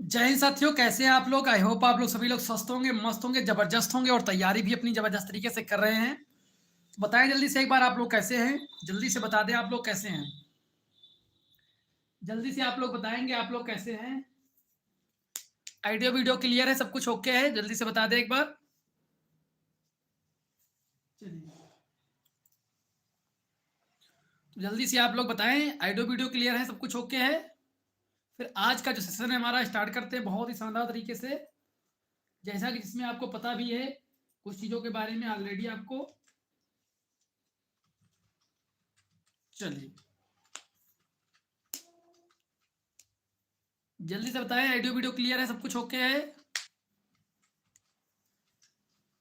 जय हिंद साथियों, कैसे हैं आप लोग। आई होप आप लोग सभी लोग स्वस्थ होंगे, मस्त होंगे, जबरदस्त होंगे और तैयारी भी अपनी जबरदस्त तरीके से कर रहे हैं। तो बताएं जल्दी से एक बार आप लोग कैसे हैं। जल्दी से बता दें आप लोग कैसे हैं। जल्दी से आप लोग बताएंगे आप लोग कैसे हैं। आइडियो वीडियो क्लियर है, सब कुछ ओके है, जल्दी से बता दें एक बार। चलिए, तो जल्दी से आप लोग बताएं आइडियो वीडियो क्लियर है, सब कुछ ओके है। फिर आज का जो सेशन है हमारा स्टार्ट करते हैं बहुत ही शानदार तरीके से। जैसा कि जिसमें आपको पता भी है कुछ चीज़ों के बारे में ऑलरेडी आपको। चलिए, जल्दी से बताएं आइडियो वीडियो क्लियर है, सब कुछ ओके है।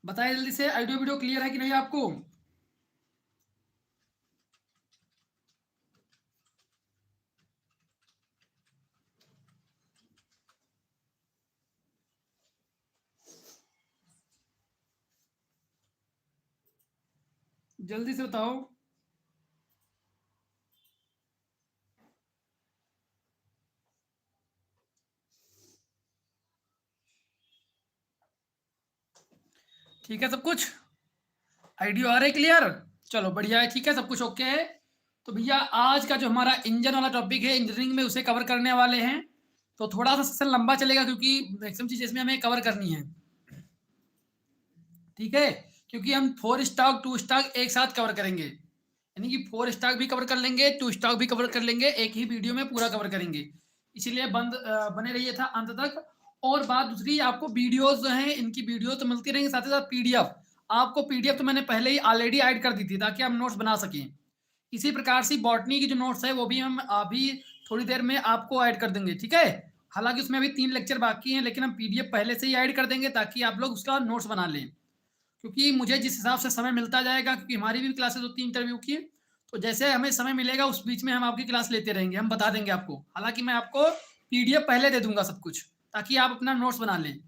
बताएं जल्दी से आइडियो वीडियो क्लियर है कि नहीं आपको। जल्दी से बताओ। ठीक है, सब कुछ आइडियो आ रहा है क्लियर। चलो बढ़िया है, ठीक है, सब कुछ ओके है। तो भैया आज का जो हमारा इंजन वाला टॉपिक है इंजीनियरिंग में उसे कवर करने वाले हैं। तो थोड़ा सा सेशन लंबा चलेगा क्योंकि मैक्सिमम चीज़ इसमें हमें कवर करनी है। ठीक है, क्योंकि हम 4 स्टॉक 2 स्टॉक एक साथ कवर करेंगे, यानी कि 4 स्टॉक भी कवर कर लेंगे, 2 स्टॉक भी कवर कर लेंगे, एक ही वीडियो में पूरा कवर करेंगे। इसीलिए बने रहिए था अंत तक। और बात दूसरी, आपको वीडियोस जो हैं इनकी वीडियो तो मिलती रहेंगी, साथ ही साथ पीडीएफ। आपको पीडीएफ तो मैंने पहले ही ऑलरेडी ऐड कर दी थी ताकि आप नोट्स बना सकें। इसी प्रकार से बॉटनी की जो नोट्स है वो भी हम अभी थोड़ी देर में आपको ऐड कर देंगे, ठीक है। हालांकि उसमें अभी 3 लेक्चर बाकी हैं, लेकिन हम पीडीएफ पहले से ही ऐड कर देंगे ताकि आप लोग उसका नोट्स बना लें। क्योंकि मुझे जिस हिसाब से समय मिलता जाएगा, क्योंकि हमारी भी क्लासेस होती है इंटरव्यू की, तो जैसे हमें समय मिलेगा उस बीच में हम आपकी क्लास लेते रहेंगे, हम बता देंगे आपको। हालांकि मैं आपको पीडीएफ पहले दे दूंगा सब कुछ, ताकि आप अपना नोट्स बना लें।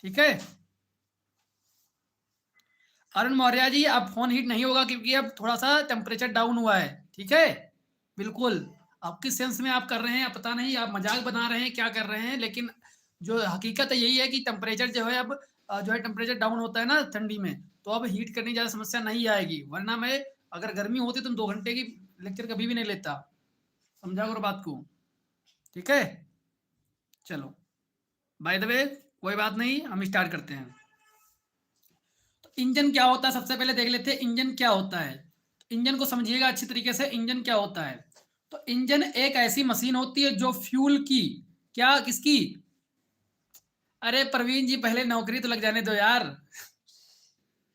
ठीक है, अरुण मौर्य जी, अब फोन हीट नहीं होगा क्योंकि अब थोड़ा सा टेम्परेचर डाउन हुआ है। ठीक है, बिल्कुल। आप किस सेंस में आप कर रहे हैं, आप पता नहीं, आप मजाक बना रहे हैं क्या कर रहे हैं, लेकिन जो हकीकत है यही है कि टेम्परेचर जो है अब जो है टेम्परेचर डाउन होता है ना ठंडी में, तो अब हीट करने की ज़्यादा समस्या नहीं आएगी। वरना मैं, अगर गर्मी होती तो 2 घंटे की लेक्चर कभी भी नहीं लेता। समझा करो बात को। ठीक है, चलो, बाय द वे कोई बात नहीं, हम स्टार्ट करते हैं। तो इंजन क्या होता है सबसे पहले देख लेते हैं, इंजन क्या होता है। तो इंजन को समझिएगा अच्छी तरीके से, इंजन क्या होता है। तो इंजन एक ऐसी मशीन होती है जो फ्यूल की, क्या किसकी, अरे प्रवीण जी पहले नौकरी तो लग जाने दो यार।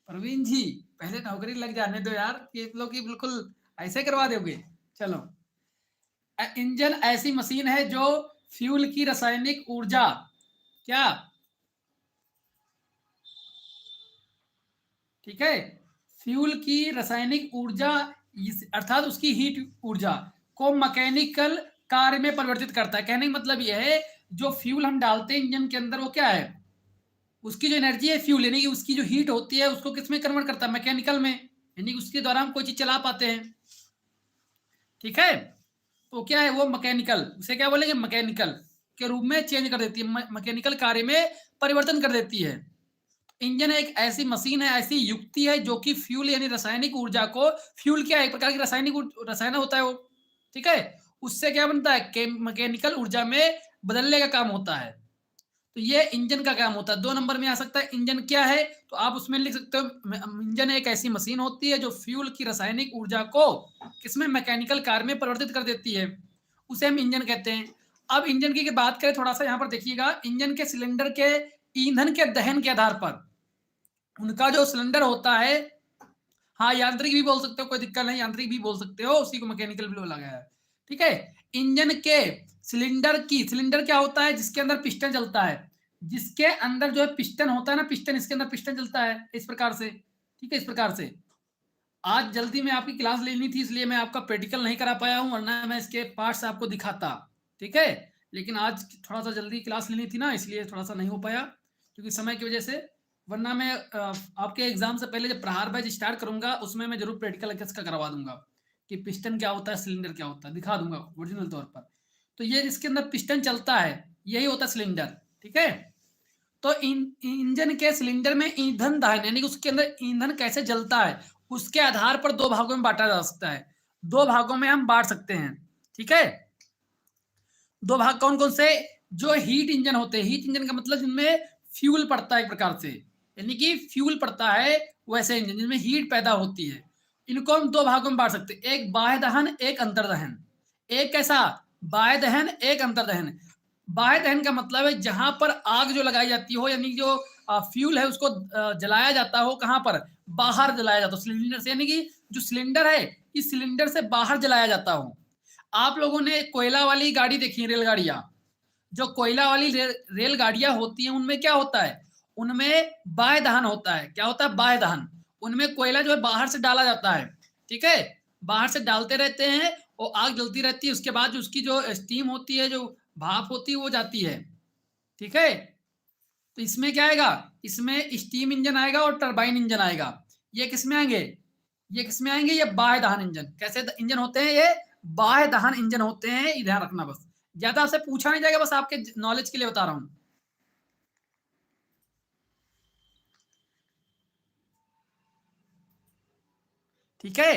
प्रवीण जी पहले नौकरी लग जाने दो यार, ये लोग की बिल्कुल ऐसे करवा दोगे। चलो, इंजन ऐसी मशीन है जो फ्यूल की रासायनिक ऊर्जा, क्या, ठीक है, फ्यूल की रासायनिक ऊर्जा अर्थात उसकी हीट ऊर्जा को मैकेनिकल कार्य में परिवर्तित करता है। कहने का मतलब यह है, जो फ्यूल हम डालते हैं इंजन के अंदर वो क्या है, उसकी जो एनर्जी है फ्यूल, यानी कि उसकी जो हीट होती है उसको किस में कन्वर्ट करता है, मैकेनिकल में, यानी कि उसके द्वारा हम कोई चीज चला पाते हैं। ठीक है, तो क्या है वो मैकेनिकल, उसे क्या बोलेंगे, मैकेनिकल के रूप में चेंज कर देती है, मैकेनिकल कार्य में परिवर्तन कर देती है। इंजन एक ऐसी मशीन है, ऐसी युक्ति है जो कि फ्यूल यानी रासायनिक ऊर्जा को, फ्यूल क्या है, एक प्रकार की रासायनिक रसायन होता है वो, ठीक है, उससे क्या बनता है, मैकेनिकल ऊर्जा में बदलने का काम होता है। तो ये इंजन का काम होता है। 2 नंबर में आ सकता है इंजन क्या है, तो आप उसमें लिख सकते हो इंजन एक ऐसी मशीन होती है जो फ्यूल की रासायनिक ऊर्जा को किसमें, मैकेनिकल कार्य में परिवर्तित कर देती है, उसे हम इंजन कहते हैं। अब इंजन की बात करें थोड़ा सा, यहाँ पर देखिएगा, इंजन के सिलेंडर के ईंधन के दहन के आधार पर उनका जो सिलेंडर होता है, हाँ यांत्रिक भी बोल सकते हो, कोई दिक्कत नहीं, यांत्रिक भी बोल सकते हो, उसी को मैकेनिकल भी बोला गया है। ठीक है, इंजन के सिलेंडर की, सिलेंडर क्या होता है, जिसके अंदर पिस्टन चलता है, जिसके अंदर जो है पिस्टन होता है ना, पिस्टन, इसके अंदर पिस्टन चलता है इस प्रकार से। ठीक है, इस प्रकार से। आज जल्दी में आपकी क्लास लेनी थी इसलिए मैं आपका प्रैक्टिकल नहीं करा पाया हूँ, वरना मैं इसके पार्ट्स आपको दिखाता। ठीक है, लेकिन आज थोड़ा सा जल्दी क्लास लेनी थी ना, इसलिए थोड़ा सा नहीं हो पाया क्योंकि समय की वजह से। वरना मैं आपके एग्जाम से पहले जब प्रहार बैच स्टार्ट करूंगा उसमें मैं जरूर प्रैक्टिकल का करवा दूंगा कि पिस्टन क्या होता है, सिलेंडर क्या होता है, दिखा दूंगा ओरिजिनल तौर पर। तो ये इसके अंदर पिस्टन चलता है, यही होता है सिलेंडर। ठीक है, तो इंजन के सिलेंडर में ईंधन दहन यानी कि उसके अंदर ईंधन कैसे जलता है, उसके आधार पर दो भागों में बांटा जा सकता है। दो भागों में हम बांट सकते हैं। ठीक है, दो भाग कौन कौन से? जो हीट इंजन होते हैं, हीट इंजन का मतलब जिनमें फ्यूल पड़ता है एक प्रकार से, यानी कि फ्यूल पड़ता है, वैसे इंजन जिनमें हीट पैदा होती है, इनको हम दो भागों में बांट सकते हैं, एक बाह्य दहन, एक अंतर्दहन। एक कैसा? बाह्य दहन, एक अंतर्दहन। बाह्य दहन का मतलब है जहां पर आग जो लगाई जाती हो, यानी जो फ्यूल है उसको जलाया जाता हो, कहां पर? बाहर जलाया जाता हो सिलेंडर से, यानी कि जो सिलेंडर है इस सिलेंडर से बाहर जलाया जाता हो। आप लोगों ने कोयला वाली गाड़ी देखी है, रेलगाड़ियां? जो कोयला वाली रेलगाड़ियां होती हैं उनमें क्या होता है? उनमें बाह्य दहन होता है। क्या होता है? बाह्य दहन। उनमें कोयला जो है बाहर से डाला जाता है। ठीक है, बाहर से डालते रहते हैं और आग जलती रहती है, उसके बाद उसकी जो स्टीम होती है, जो भाप होती है, वो जाती है। ठीक है, तो इसमें क्या आएगा? इसमें स्टीम इंजन आएगा और टरबाइन इंजन आएगा। ये किसमें आएंगे? ये किसमें आएंगे? ये बाह्य दहन इंजन। कैसे इंजन होते हैं? ये बाह्य दहन इंजन होते हैं, ये ध्यान रखना। बस ज्यादा आपसे पूछा नहीं जाएगा, बस आपके नॉलेज के लिए बता रहा हूं। ठीक है,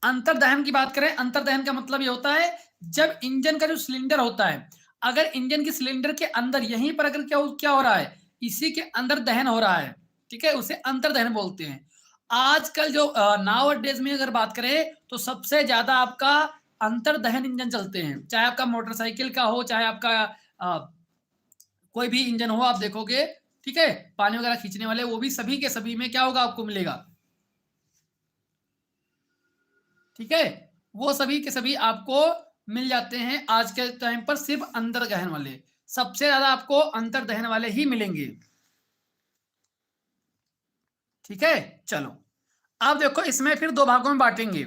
अंतर्दहन की बात करें, अंतर्दहन का मतलब ये होता है जब इंजन का जो सिलेंडर होता है, अगर इंजन के सिलेंडर के अंदर यहीं पर अगर क्या क्या हो रहा है, इसी के अंदर दहन हो रहा है। ठीक है, उसे अंतर्दहन बोलते हैं। आजकल जो नाउ डेज में अगर बात करें तो सबसे ज्यादा आपका अंतर्दहन इंजन चलते हैं, चाहे आपका मोटरसाइकिल का हो, चाहे आपका कोई भी इंजन हो, आप देखोगे। ठीक है, पानी वगैरह खींचने वाले, वो भी सभी के सभी में क्या होगा? आपको मिलेगा। ठीक है, वो सभी के सभी आपको मिल जाते हैं आज के टाइम पर, सिर्फ अंतर्दहन वाले। सबसे ज्यादा आपको अंतर्दहन वाले ही मिलेंगे। ठीक है, चलो अब देखो, इसमें फिर दो भागों में बांटेंगे।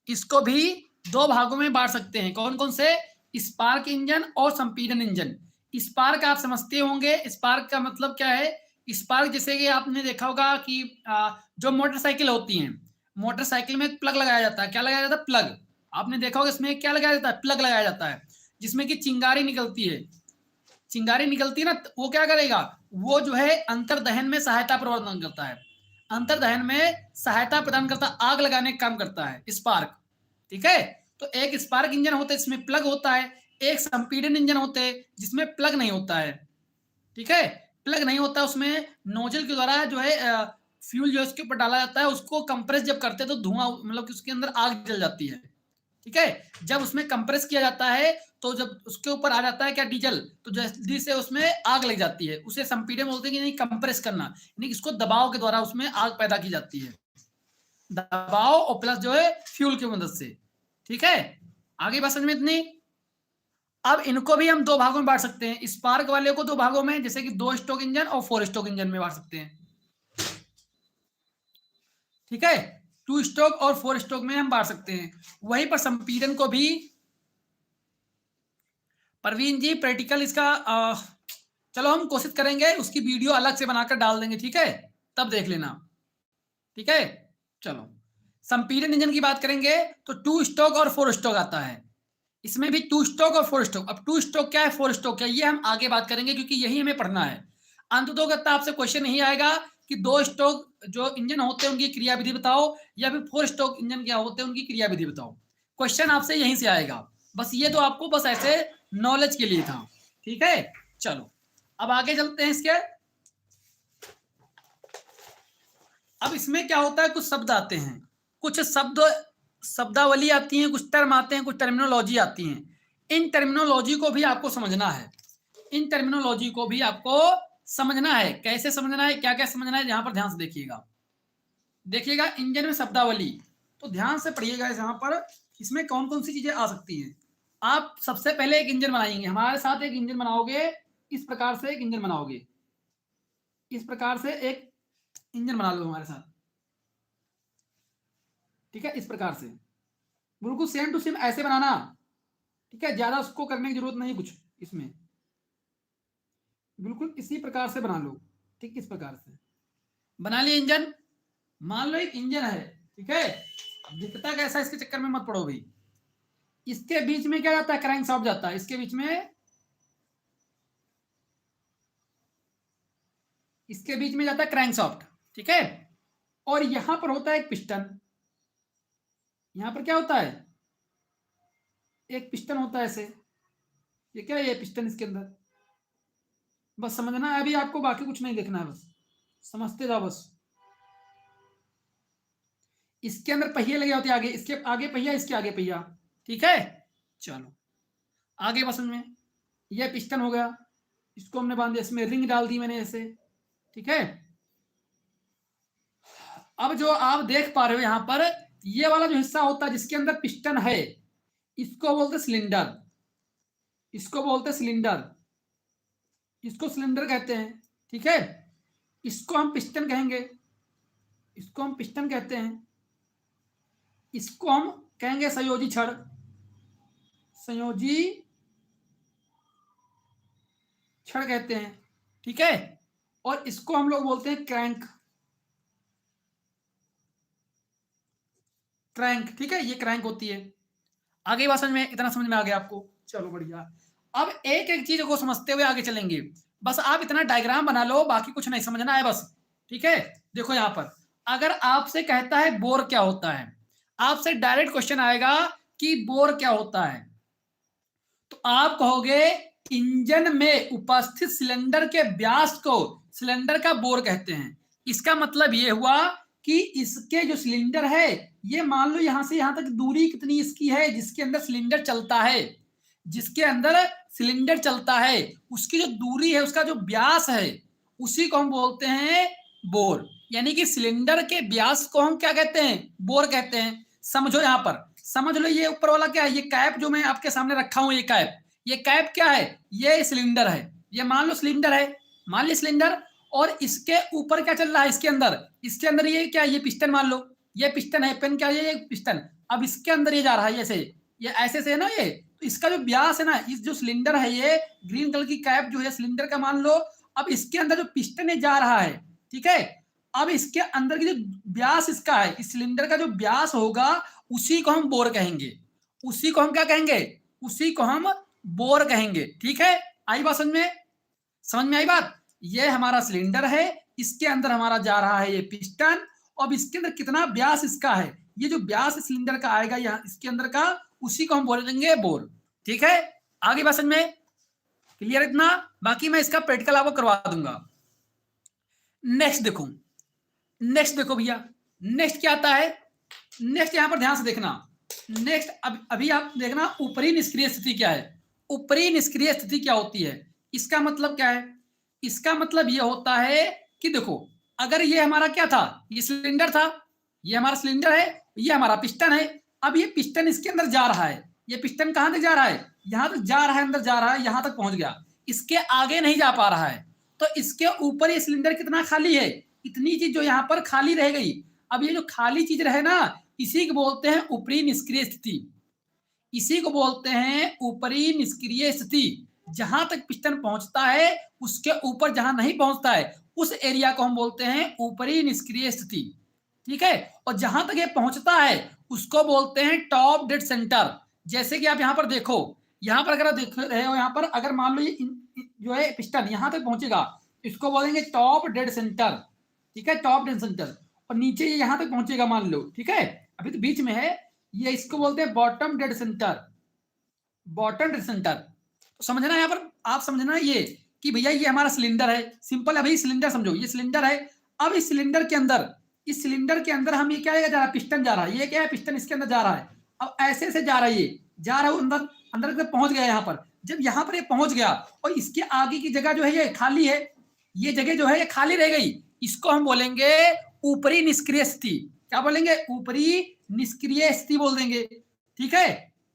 इसको भी दो भागों में बांट सकते हैं। कौन कौन से? स्पार्क इंजन और संपीड़न इंजन। स्पार्क आप समझते होंगे, स्पार्क का मतलब क्या है? स्पार्क जैसे कि आपने देखा होगा कि जो मोटरसाइकिल होती हैं, मोटरसाइकिल में एक प्लग लगाया जाता है। क्या लगाया जाता है? प्लग। आपने देखा होगा इसमें क्या लगाया जाता है? प्लग लगाया जाता है, जिसमें कि चिंगारी निकलती है। चिंगारी निकलती है ना, वो क्या करेगा? वो जो है अंतर्दहन में सहायता प्रदान करता है। अंतर्दहन में सहायता प्रदान करता, आग लगाने का काम करता है स्पार्क। ठीक है, तो एक स्पार्क इंजन होता है जिसमें प्लग होता है, एक संपीड़न इंजन होते हैं जिसमें प्लग नहीं होता है। ठीक है, प्लग नहीं होता, उसमें नोजल के द्वारा जो है फ्यूल जो उसके ऊपर डाला जाता है, उसको कंप्रेस जब करते हैं तो धुआं, मतलब कि उसके अंदर आग जल जाती है। ठीक है, जब उसमें कंप्रेस किया जाता है तो जब उसके ऊपर आ जाता है क्या? डीजल, तो जल्दी से उसमें आग लग जाती है। उसे संपीड़न बोलते हैं कि नहीं, कंप्रेस करना, यानी इसको दबाव के द्वारा उसमें आग पैदा की जाती है। दबाव और प्लस जो है फ्यूल की मदद से। ठीक है, आगे बात समझ में इतनी? अब इनको भी हम दो भागों में बांट सकते हैं। स्पार्क वाले को दो भागों में, जैसे कि दो स्ट्रोक इंजन और फोर स्ट्रोक इंजन में बांट सकते हैं। ठीक है, टू स्ट्रोक और फोर स्ट्रोक में हम बांट सकते हैं। वहीं पर संपीड़न को भी, परवीन जी प्रैक्टिकल इसका चलो हम कोशिश करेंगे, उसकी वीडियो अलग से बनाकर डाल देंगे। ठीक है, तब देख लेना। ठीक है, चलो संपीड़न इंजन की बात करेंगे तो टू स्ट्रोक और फोर स्ट्रोक आता है। इसमें भी टू स्ट्रोक और फोर स्ट्रोक। अब टू स्ट्रोक क्या है, फोर स्ट्रोक क्या है, ये हम आगे बात करेंगे, क्योंकि यही हमें पढ़ना है। अंततोगत्ता आपसे क्वेश्चन नहीं आएगा कि दो स्ट्रोक जो इंजन होते हैं उनकी क्रियाविधि बताओ, या फिर फोर स्ट्रोक इंजन क्या होते हैं उनकी क्रियाविधि बताओ। क्वेश्चन आपसे यहीं से आएगा। बस ये तो आपको बस ऐसे नॉलेज के लिए था। ठीक है, चलो अब आगे चलते हैं इसके। अब इसमें क्या होता है, कुछ शब्द आते हैं, कुछ शब्द शब्दावली आती है, कुछ टर्म आते हैं, कुछ टर्मिनोलॉजी आती हैं। इन टर्मिनोलॉजी को भी आपको समझना है। इन टर्मिनोलॉजी को भी आपको समझना है। कैसे समझना है, क्या क्या समझना है, यहां पर ध्यान से देखिएगा। देखिएगा इंजन में शब्दावली, तो ध्यान से पढ़िएगा यहां पर, इसमें कौन कौन सी चीजें आ सकती हैं। आप सबसे पहले एक इंजन बनाएंगे, हमारे साथ एक इंजन बनाओगे, इस प्रकार से एक इंजन बनाओगे, इस प्रकार से एक इंजन बना लो हमारे साथ। ठीक है, इस प्रकार से बिल्कुल सेम टू सेम ऐसे बनाना। ठीक है, ज्यादा उसको करने की जरूरत नहीं कुछ इसमें, बिल्कुल इसी प्रकार से बना लो। ठीक, इस प्रकार से बना लिया इंजन। मान लो एक इंजन है। ठीक है, दिखता कैसा, इसके चक्कर में मत पड़ो भाई। इसके बीच में क्या जाता है, क्रैंक शाफ्ट जाता है इसके बीच में, इसके बीच में जाता है क्रैंक शाफ्ट, ठीक है। और यहां पर होता है एक पिस्टन, यहां पर क्या होता है, एक पिस्टन होता है ऐसे, ये क्या है, ये पिस्टन इसके अंदर, बस समझना है अभी आपको, बाकी कुछ नहीं देखना है, बस समझते जाओ बस। इसके अंदर पहिए लगे होते हैं आगे, इसके आगे पहिया, इसके आगे पहिया, ठीक है। चलो आगे बस में, ये पिस्टन हो गया, इसको हमने बांध दिया, इसमें रिंग डाल दी मैंने ऐसे, ठीक है। अब जो आप देख पा रहे हो यहां पर, ये वाला जो हिस्सा होता है जिसके अंदर पिस्टन है, इसको बोलते सिलेंडर, इसको बोलते सिलेंडर, इसको सिलेंडर कहते हैं, ठीक है। इसको हम पिस्टन कहेंगे, इसको हम पिस्टन कहते हैं, इसको हम कहेंगे संयोजी छड़, संयोजी छड़ कहते हैं, ठीक है। और इसको हम लोग बोलते हैं क्रैंक, क्रैंक, ठीक है, ये क्रैंक होती है। आगे बात समझ में, इतना समझ में आ गया आपको, चलो बढ़िया। अब एक एक चीज को समझते हुए आगे चलेंगे, बस आप इतना डायग्राम बना लो, बाकी कुछ नहीं समझना है बस, ठीक है। देखो यहां पर अगर आपसे कहता है बोर क्या होता है, आपसे डायरेक्ट क्वेश्चन आएगा कि बोर क्या होता है, तो आप कहोगे इंजन में उपस्थित सिलेंडर के व्यास को सिलेंडर का बोर कहते हैं। इसका मतलब यह हुआ कि इसके जो सिलेंडर है, ये मान लो यहां से यहां तक दूरी कितनी इसकी है, जिसके अंदर सिलेंडर चलता है, जिसके अंदर सिलेंडर चलता है, उसकी जो दूरी है, उसका जो व्यास है, उसी को हम बोलते हैं बोर। यानी कि सिलेंडर के व्यास को हम क्या कहते हैं, बोर कहते हैं। समझो यहां पर, समझ लो ये ऊपर वाला क्या है, ये कैप जो मैं आपके सामने रखा हूं, ये कैप क्या है, ये सिलेंडर है, ये मान लो सिलेंडर है, मान लो सिलेंडर। और इसके ऊपर क्या चल रहा है, इसके अंदर ये क्या, ये पिस्टन मान लो, ये पिस्टन है, पेन क्या है, ये पिस्टन। अब इसके अंदर ये जा रहा है, ये ऐसे से है ना, ये तो इसका जो व्यास है ना, इस जो सिलेंडर है, ये ग्रीन कलर की कैप जो है सिलेंडर का मान लो, अब इसके अंदर जो पिस्टन है जा रहा है, ठीक है। अब इसके अंदर की जो व्यास इसका है, इस सिलेंडर का जो व्यास होगा, उसी को हम बोर कहेंगे, उसी को हम क्या कहेंगे, उसी को हम बोर कहेंगे, ठीक है। आई बात समझ में, समझ में आई बात। ये हमारा सिलेंडर है, इसके अंदर हमारा जा रहा है ये पिस्टन, और इसके अंदर कितना व्यास इसका है, ये जो व्यास सिलेंडर का आएगा यहाँ इसके अंदर का, उसी को हम बोलेंगे बोर, ठीक है। आगे बात समझ में, क्लियर इतना, बाकी मैं इसका प्रैक्टिकल आपको करवा दूंगा। नेक्स्ट देखो, नेक्स्ट देखो भैया, नेक्स्ट क्या आता है, नेक्स्ट यहां पर ध्यान से देखना, नेक्स्ट अभी आप देखना ऊपरी निष्क्रिय स्थिति क्या है, ऊपरी निष्क्रिय स्थिति क्या होती है, इसका मतलब क्या है, इसका मतलब यह होता है कि देखो, अगर ये हमारा क्या था, ये सिलेंडर था, ये हमारा सिलेंडर है, ये हमारा पिस्टन है। अब ये पिस्टन इसके अंदर जा रहा है, ये पिस्टन कहां तक जा रहा है, यहां तक जा रहा है, अंदर जा रहा है, यहां तक पहुंच गया, इसके आगे नहीं जा पा रहा है, तो इसके ऊपर ये सिलेंडर कितना खाली है, इतनी चीज जो यहाँ पर खाली रह गई। अब ये जो खाली चीज रहे ना, इसी को बोलते हैं ऊपरी निष्क्रिय स्थिति, इसी को बोलते हैं ऊपरी निष्क्रिय स्थिति। जहां तक पिस्टन पहुंचता है, उसके ऊपर जहां नहीं पहुंचता है, उस एरिया को हम बोलते हैं ऊपरी निष्क्रिय स्थिति, ठीक है। और जहां तक ये पहुंचता है, उसको बोलते हैं टॉप डेड सेंटर। जैसे कि आप यहां पर देखो, यहां पर अगर देख रहे हो, यहां पर अगर मान लो ये जो है पिस्टन यहां तक पहुंचेगा, इसको बोलेंगे टॉप डेड सेंटर, ठीक है, टॉप डेड सेंटर। और नीचे ये यहां तक पहुंचेगा मान लो, ठीक है, अभी तो बीच में है, ये इसको बोलते हैं bottom dead centre, bottom dead centre. तो समझना यहाँ पर, आप समझना ये कि भैया ये हमारा सिलेंडर है, सिंपल है भाई, सिलेंडर समझो, ये सिलेंडर है। अब इस सिलेंडर के अंदर, इस सिलेंडर के अंदर हम ये क्या जा रहा है, पिस्टन जा रहा है, ये क्या है, पिस्टन इसके अंदर जा रहा है। अब ऐसे से जा रहा है, ये जा रहा है अंदर, अंदर तक पहुंच गया यहाँ पर। जब यहाँ पर ये पहुंच गया, और इसके आगे की जगह जो है ये खाली है, ये जगह जो है ये खाली रह गई, इसको हम बोलेंगे ऊपरी निष्क्रिय स्थिति। क्या बोलेंगे, ऊपरी निष्क्रिय स्थिति बोल देंगे, ठीक है,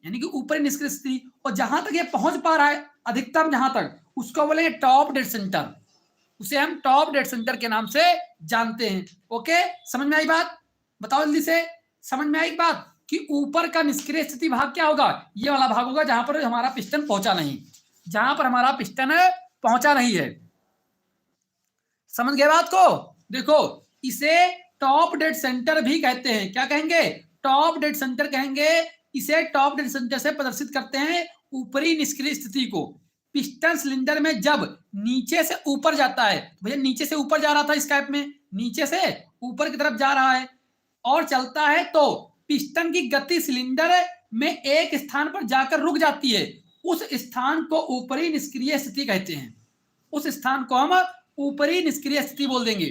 यानी कि ऊपरी निष्क्रिय स्थिति। और जहां तक ये पहुंच पा रहा है अधिकतम जहां तक, उसको बोलेंगे टॉप डेड सेंटर, उसे हम टॉप डेड सेंटर के नाम से जानते हैं। ओके, समझ में आई बात, बताओ जल्दी से, समझ में आई बात कि ऊपर का निष्क्रिय स्थिति भाग क्या होगा, ये वाला भाग होगा जहां पर हमारा पिस्टन पहुंचा नहीं, जहां पर हमारा पिस्टन पहुंचा नहीं है। समझ गए बात को, देखो इसे टॉप डेड सेंटर भी कहते हैं, क्या कहेंगे, टॉप डेड सेंटर कहेंगे, इसे टॉप डेड सेंटर से प्रदर्शित करते हैं ऊपरी निष्क्रिय स्थिति को। पिस्टन सिलेंडर में जब नीचे से ऊपर जाता है, भैया नीचे से ऊपर जा रहा था इस कैप में, नीचे से ऊपर की तरफ जा रहा है और चलता है, तो पिस्टन की गति सिलेंडर में एक स्थान पर जाकर रुक जाती है। उस स्थान को ऊपरी निष्क्रिय स्थिति कहते हैं। उस स्थान को हम ऊपरी निष्क्रिय स्थिति बोल देंगे।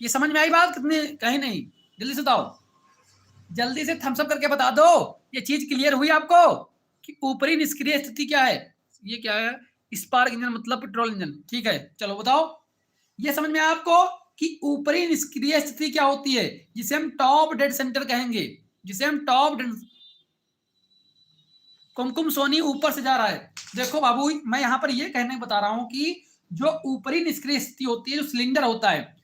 ये समझ में आई बात कितनी? कहीं नहीं? जल्दी से बताओ, जल्दी से थम्स अप करके बता दो। ये चीज क्लियर हुई आपको कि ऊपरी निष्क्रिय स्थिति क्या है? ये क्या है? स्पार्क इंजन मतलब पेट्रोल इंजन। ठीक है, चलो बताओ। ये समझ में आया आपको कि ऊपरी निष्क्रिय स्थिति क्या होती है, जिसे हम टॉप डेड सेंटर कहेंगे, जिसे हम टॉप डेड। कुमकुम सोनी ऊपर से जा रहा है। देखो बाबू, मैं यहां पर ये कहने बता रहा हूं कि जो ऊपरी निष्क्रिय स्थिति होती है, जो सिलेंडर होता है,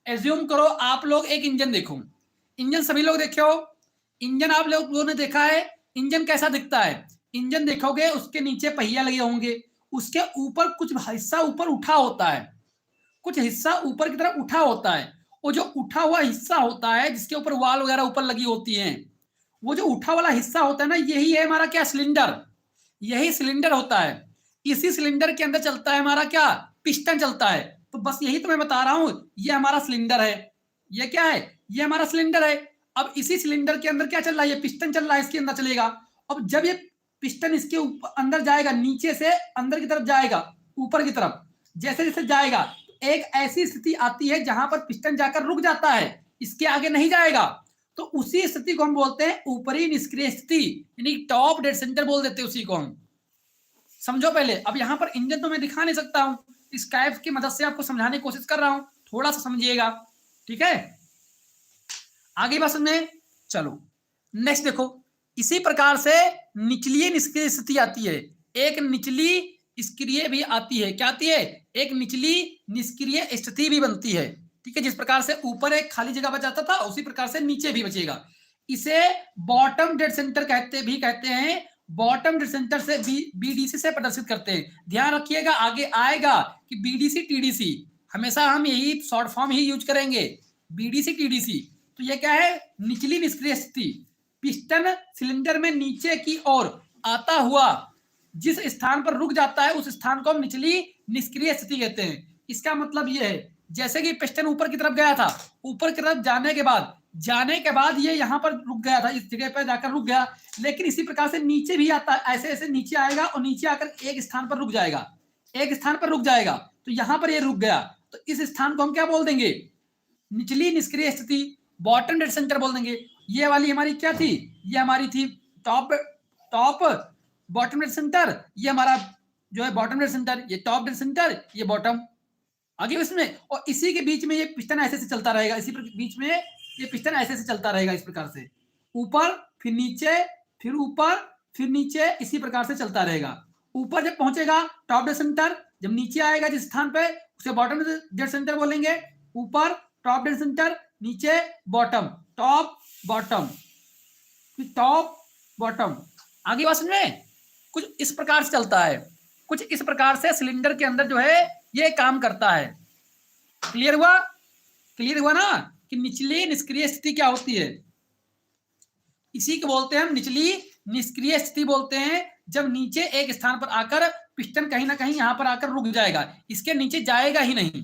एज्यूम करो आप लोग एक इंजन देखो, इंजन सभी लोग देखे हो, इंजन आप लोगों ने देखा है, इंजन कैसा दिखता है? इंजन देखोगे उसके नीचे पहिया लगे होंगे, उसके ऊपर कुछ हिस्सा ऊपर उठा होता है, कुछ हिस्सा ऊपर की तरफ उठा होता है। वो जो उठा हुआ हिस्सा होता है, जिसके ऊपर वाल वगैरह ऊपर लगी होती हैं, वो जो उठा वाला हिस्सा होता है ना, यही है हमारा क्या? सिलेंडर। यही सिलेंडर होता है। इसी सिलेंडर के अंदर चलता है हमारा क्या? पिस्टन चलता है। तो बस यही तो मैं बता रहा हूं, ये हमारा सिलेंडर है। ये क्या है? ये हमारा सिलेंडर है। अब इसी सिलेंडर के अंदर क्या चल रहा है? ये पिस्टन चल रहा है, इसके अंदर चलेगा। अब जब ये पिस्टन इसके अंदर जाएगा, नीचे से अंदर की तरफ जाएगा, ऊपर की तरफ जैसे जैसे जाएगा, एक ऐसी स्थिति आती है जहां पर पिस्टन जाकर रुक जाता है, इसके आगे नहीं जाएगा। तो उसी स्थिति को हम बोलते हैं ऊपरी निष्क्रिय स्थिति, यानी टॉप डेड सेंटर बोल देते हैं उसी को हम। समझो पहले। अब यहां पर इंजन तो मैं दिखा नहीं सकता हूं, इस कैप की मदद से आपको समझाने की कोशिश कर रहा हूं, थोड़ा सा समझिएगा। ठीक है, आगे बात समझे। चलो नेक्स्ट देखो, इसी प्रकार से निचली निष्क्रिय स्थिति आती है। एक निचली निष्क्रिय भी आती है। क्या आती है? एक निचली निष्क्रिय स्थिति भी बनती है। ठीक है, जिस प्रकार से ऊपर एक खाली जगह बचाता था, उसी प्रकार से नीचे भी बचेगा। इसे बॉटम डेड सेंटर कहते हैं। बॉटम डेड सेंटर से बीडीसी से प्रदर्शित करते हैं। ध्यान रखिएगा, आगे आएगा कि बीडीसी टीडीसी, हमेशा हम यही शॉर्ट फॉर्म ही यूज करेंगे, बीडीसी टीडीसी। तो ये क्या है? निचली निष्क्रिय स्थिति। पिस्टन सिलेंडर में नीचे की ओर आता हुआ जिस स्थान पर रुक जाता है, उस स्थान को हम निचली निष्क्रिय स्थिति कहते हैं। इसका मतलब यह है, जैसे कि पिस्टन ऊपर की तरफ गया था, ऊपर की तरफ जाने के बाद ये यहां पर रुक गया था, इस जगह पर जाकर रुक गया। लेकिन इसी प्रकार से नीचे भी आता है, ऐसे ऐसे नीचे आएगा और नीचे आकर एक स्थान पर रुक जाएगा, एक स्थान पर रुक जाएगा। तो यहां पर ये रुक गया, तो इस स्थान को हम क्या बोल देंगे? निचली निष्क्रिय स्थिति, बॉटम डेड सेंटर बोल देंगे। ये वाली हमारी क्या थी? ये हमारी थी टॉप बॉटम डेड सेंटर। ये हमारा जो है बॉटम डेड सेंटर, ये टॉप डेड सेंटर, ये बॉटम। आगे इसमें, और इसी के बीच में ये पिस्टन ऐसे से चलता रहेगा, इसी बीच में ये पिस्टन ऐसे से चलता रहेगा, इस प्रकार से ऊपर फिर नीचे, फिर ऊपर फिर नीचे, इसी प्रकार से चलता रहेगा। ऊपर जब पहुंचेगा टॉप डेड सेंटर, जब नीचे आएगा जिस स्थान पे, उसे बॉटम डेड सेंटर बोलेंगे। ऊपर टॉप डेड सेंटर, नीचे bottom, top bottom, top bottom. आगे बात समझ में? कुछ इस प्रकार से चलता है, कुछ इस प्रकार से सिलेंडर के अंदर जो है ये काम करता है। क्लियर हुआ? क्लियर हुआ ना कि निचली निष्क्रिय स्थिति क्या होती है? इसी को बोलते हैं हम निचली निष्क्रिय स्थिति बोलते हैं, जब नीचे एक स्थान पर आकर पिस्टन कहीं ना कहीं यहां पर आकर रुक जाएगा, इसके नीचे जाएगा ही नहीं।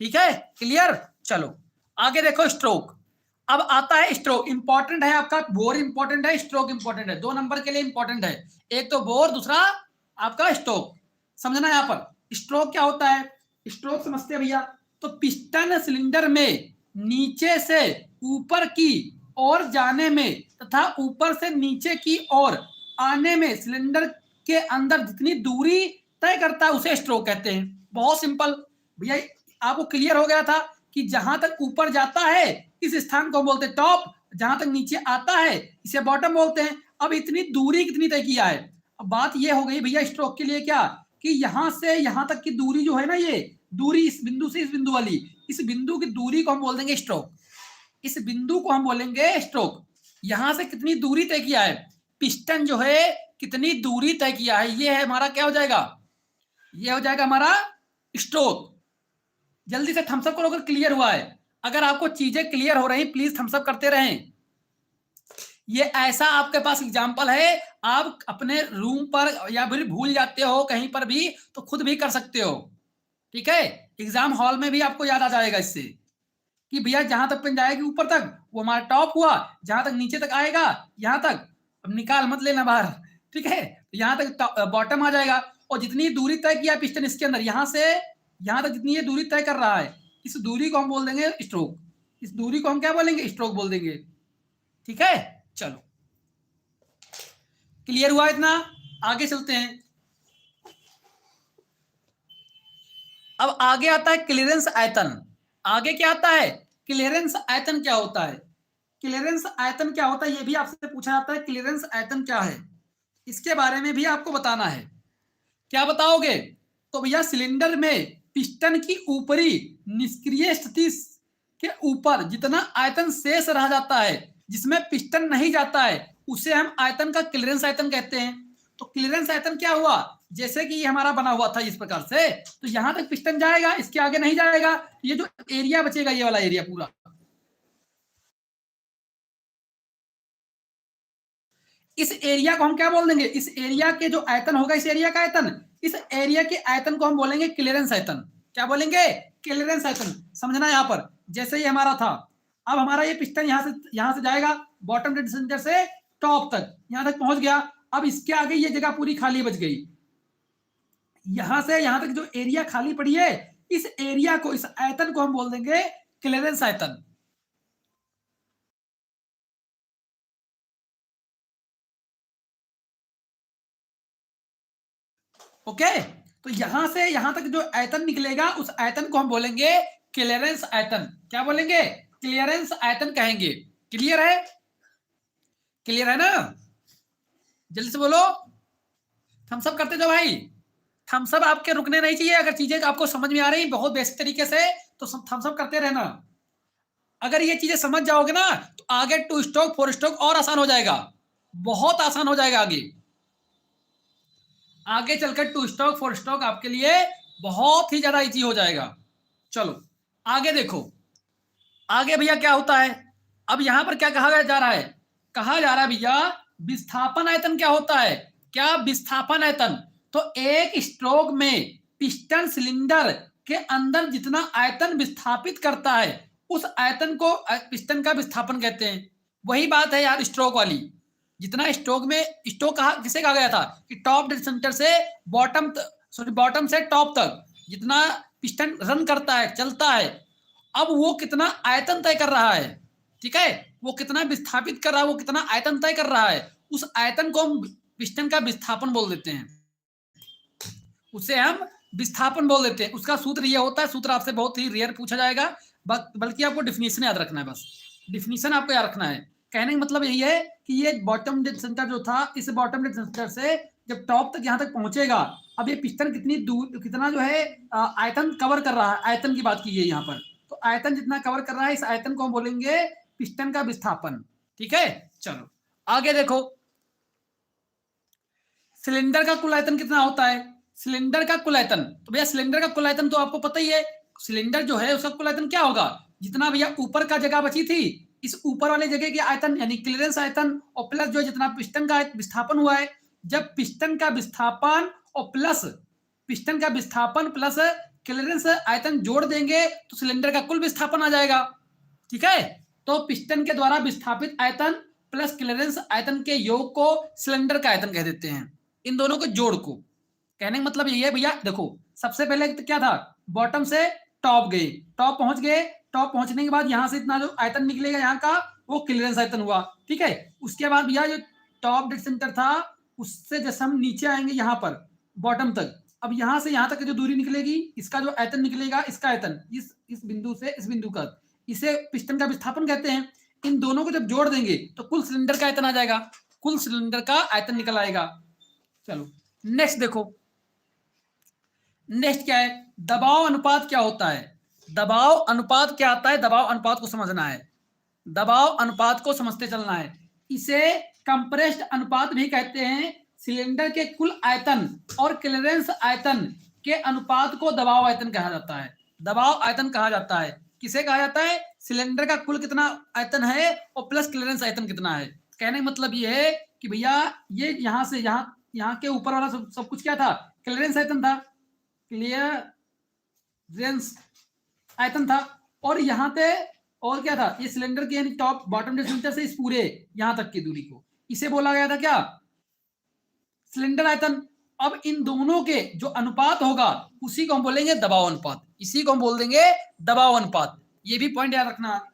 ठीक है, क्लियर? चलो आगे देखो, स्ट्रोक। अब आता है स्ट्रोक। इंपॉर्टेंट है आपका, बोर इंपॉर्टेंट है, स्ट्रोक इंपॉर्टेंट है, 2 नंबर के लिए इंपॉर्टेंट है। एक तो बोर, दूसरा आपका स्ट्रोक। समझना यहां पर स्ट्रोक क्या होता है। स्ट्रोक समझते हैं भैया। तो पिस्टन सिलेंडर में नीचे से ऊपर की ओर जाने में तथा ऊपर से नीचे की ओर आने में सिलेंडर के अंदर जितनी दूरी तय करता है, उसे स्ट्रोक कहते हैं। बहुत सिंपल भैया, आपको क्लियर हो गया था कि जहां तक ऊपर जाता है इस स्थान को बोलते हैं टॉप, जहां तक नीचे आता है इसे बॉटम बोलते हैं। अब इतनी दूरी कितनी तय किया है? अब बात ये हो गई भैया स्ट्रोक के लिए क्या, कि यहां से यहां तक की दूरी जो है ना, ये दूरी इस बिंदु से इस बिंदु वाली, इस बिंदु की दूरी को हम बोल देंगे स्ट्रोक। इस बिंदु को हम बोलेंगे स्ट्रोक। यहां से कितनी दूरी तय किया है, पिस्टन जो है कितनी दूरी तय किया है, ये है हमारा क्या हो जाएगा? ये हो जाएगा हमारा स्ट्रोक। जल्दी से थम्स अप करो अगर क्लियर हुआ है। अगर आपको चीजें क्लियर हो रही, प्लीज थम्स अप करते रहें। ये ऐसा आपके पास एग्जाम्पल है, आप अपने रूम पर या फिर भूल जाते हो कहीं पर भी तो खुद भी कर सकते हो। ठीक है, एग्जाम हॉल में भी आपको याद आ जाएगा इससे कि भैया जहां तक पेन जाएगी ऊपर तक वो हमारा टॉप हुआ, जहां तक नीचे तक आएगा यहां तक, अब निकाल मत लेना बाहर। ठीक है, तो यहां तक बॉटम आ जाएगा, और जितनी दूरी तय किया पिस्टन इसके अंदर यहां से यहां तक जितनी ये दूरी तय कर रहा है, इस दूरी को हम बोल देंगे स्ट्रोक। इस दूरी को हम क्या बोलेंगे? स्ट्रोक बोल देंगे। ठीक है, चलो क्लियर हुआ इतना? आगे चलते हैं। अब आगे आता है क्लियरेंस आयतन। आगे क्या आता है? क्लियरेंस आयतन क्या होता है? क्लियरेंस आयतन क्या होता है ये भी आपसे पूछा जाता है। क्लियरेंस आयतन क्या है, इसके बारे में भी आपको बताना है। क्या बताओगे? तो भैया सिलेंडर में पिस्टन की ऊपरी निष्क्रिय स्थिति के ऊपर जितना आयतन शेष रह जाता है, जिसमें पिस्टन नहीं जाता है, उसे हम आयतन का क्लियरेंस आयतन कहते हैं। तो क्लियरेंस आयतन क्या हुआ? जैसे कि ये हमारा बना हुआ था इस प्रकार से, तो यहां तक पिस्टन जाएगा, इसके आगे नहीं जाएगा। ये जो एरिया बचेगा, ये वाला एरिया पूरा, इस एरिया को हम क्या बोल देंगे? इस एरिया के जो आयतन होगा, इस एरिया का आयतन, इस एरिया के आयतन को हम बोलेंगे क्लियरेंस आयतन। क्या बोलेंगे? क्लियरेंस आयतन। समझना यहां पर, जैसे ये हमारा था, अब हमारा ये पिस्टन यहां से जाएगा बॉटम डेड सेंटर से टॉप तक, यहां तक पहुंच गया। अब इसके आगे ये जगह पूरी खाली बच गई, यहां से यहां तक जो एरिया खाली पड़ी है, इस एरिया को, इस आयतन को हम बोल देंगे क्लियरेंस आयतन। ओके, तो यहां से यहां तक जो आयतन निकलेगा, उस आयतन को हम बोलेंगे क्लियरेंस आयतन। क्या बोलेंगे? क्लियरेंस आयतन कहेंगे। क्लियर है? क्लियर है ना? जल्दी से बोलो, थम्स अप करते जाओ भाई। थम्स अप आपके रुकने नहीं चाहिए। अगर चीजें आपको समझ में आ रही बहुत बेसिक तरीके से, तो थम्स अप करते रहना। अगर ये चीजें समझ जाओगे ना, तो आगे 2 स्ट्रोक 4 स्ट्रोक और आसान हो जाएगा, बहुत आसान हो जाएगा। आगे आगे चलकर 2 स्ट्रोक 4 स्ट्रोक आपके लिए बहुत ही ज्यादा इजी हो जाएगा। चलो आगे देखो, आगे भैया क्या होता है? अब यहां पर क्या कहा जा रहा है? कहा जा रहा है भैया विस्थापन आयतन क्या होता है? क्या विस्थापन आयतन? तो एक स्ट्रोक में पिस्टन सिलेंडर के अंदर जितना आयतन विस्थापित करता है, उस आयतन को पिस्टन का विस्थापन कहते हैं। वही बात है यार स्ट्रोक वाली। जितना स्ट्रोक में, स्ट्रोक कहा किसे कहा गया था कि टॉप डेड सेंटर से बॉटम, सॉरी बॉटम से टॉप तक जितना पिस्टन रन करता है, चलता है, अब वो कितना आयतन तय कर रहा है। ठीक है, वो कितना विस्थापित कर रहा है, वो कितना आयतन तय कर रहा है, उस आयतन को हम पिस्टन का विस्थापन बोल देते हैं। उसे हम विस्थापन बोल देते हैं। उसका सूत्र ये होता है, सूत्र आपसे बहुत ही रेयर पूछा जाएगा, बल्कि आपको डिफिनीशन याद रखना है। बस डिफिनीशन आपको याद रखना है। कहने का मतलब यही है कि ये बॉटम डेड सेंटर जो था, इस बॉटम डेड सेंटर से जब टॉप तक यहां तक पहुंचेगा, अब ये पिस्टन कितनी दूर, कितना जो है आयतन कवर कर रहा है, आयतन की बात की है यहाँ पर। तो आयतन जितना कवर कर रहा है, इस आयतन को हम बोलेंगे पिस्टन का विस्थापन। ठीक है, चलो आगे देखो, सिलेंडर का कुल आयतन कितना होता है? सिलेंडर का कुल आयतन, तो भैया सिलेंडर का कुल आयतन तो आपको पता ही है। सिलेंडर जो है उसका कुल आयतन क्या होगा? जितना भैया ऊपर का जगह बची थी, इस ऊपर वाले जगह के आयतन यानी क्लियरेंस आयतन, और प्लस जो जितना पिस्टन का विस्थापन हुआ है। जब पिस्टन का विस्थापन और प्लस पिस्टन का विस्थापन प्लस क्लियरेंस आयतन जोड़ देंगे, तो सिलेंडर का कुल विस्थापन आ जाएगा। ठीक है, तो पिस्टन के द्वारा विस्थापित आयतन प्लस क्लियरेंस आयतन के योग को सिलेंडर का आयतन कह देते हैं। इन दोनों के जोड़ को। कहने का मतलब यही है भैया, देखो सबसे पहले तो क्या था, बॉटम से टॉप गए, टॉप पहुंच गए, टॉप पहुंचने के बाद यहां से इतना जो आयतन निकलेगा यहाँ का, वो क्लियरेंस आयतन हुआ। ठीक है, उसके बाद भैया जो टॉप डेड सेंटर था, उससे जैसे हम नीचे आएंगे यहाँ पर बॉटम तक, अब यहां से यहां तक जो दूरी निकलेगी, इसका जो आयतन निकलेगा, इसका आयतन इस बिंदु से इस बिंदु का, इसे पिस्टन का विस्थापन कहते हैं। इन दोनों को जब जोड़ देंगे तो कुल सिलेंडर का आयतन आ जाएगा, कुल सिलेंडर का आयतन निकल आएगा। चलो नेक्स्ट देखो, नेक्स्ट क्या है? दबाव अनुपात क्या होता है? दबाव अनुपात क्या आता है? दबाव अनुपात को समझना है, दबाव अनुपात को समझते चलना है। इसे कंप्रेस्ड अनुपात भी कहते हैं। सिलेंडर के कुल आयतन और क्लियरेंस आयतन के अनुपात को दबाव आयतन कहा जाता है। दबाव आयतन कहा जाता है। किसे कहा जाता है? सिलेंडर का कुल कितना आयतन है और प्लस क्लियरेंस आयतन कितना है, कहने का मतलब ये है कि भैया ये यहाँ से यहाँ के ऊपर वाला सब कुछ क्या था, क्लियरेंस आयतन था, क्लियरेंस आयतन था। और यहाँ पे और क्या था, ये सिलेंडर के यानी टॉप बॉटम डिस्टेंस से इस पूरे यहाँ तक की दूरी को इसे बोला गया था क्या, सिलेंडर आयतन। अब इन दोनों के जो अनुपात होगा उसी को हम बोलेंगे दबाव अनुपात, इसी को हम बोल देंगे दबाव अनुपात। ये भी पॉइंट याद रखना।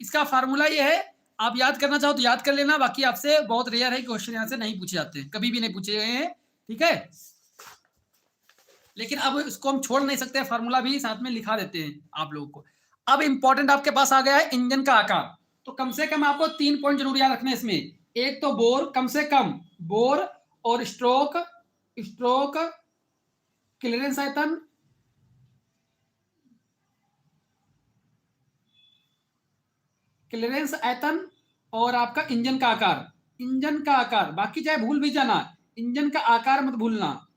इसका फार्मूला ये है, आप याद करना चाहो तो याद कर लेना, बाकी आपसे बहुत रेयर है क्वेश्चन यहाँ से नहीं पूछे जाते हैं, कभी भी नहीं पूछे गए हैं, ठीक है। लेकिन अब इसको हम छोड़ नहीं सकते, फार्मूला भी साथ में लिखा देते हैं आप लोगों को। अब इंपॉर्टेंट आपके पास आ गया है इंजन का आकार। तो कम से कम आपको 3 पॉइंट जरूर याद रखने इसमें। एक तो बोर, कम से कम बोर और स्ट्रोक, स्ट्रोक क्लियरेंस आयतन, क्लियरेंस आयतन और आपका इंजन का आकार, इंजन का आकार। बाकी चाहे भूल भी जाना, इंजन का आकार मत भूलना,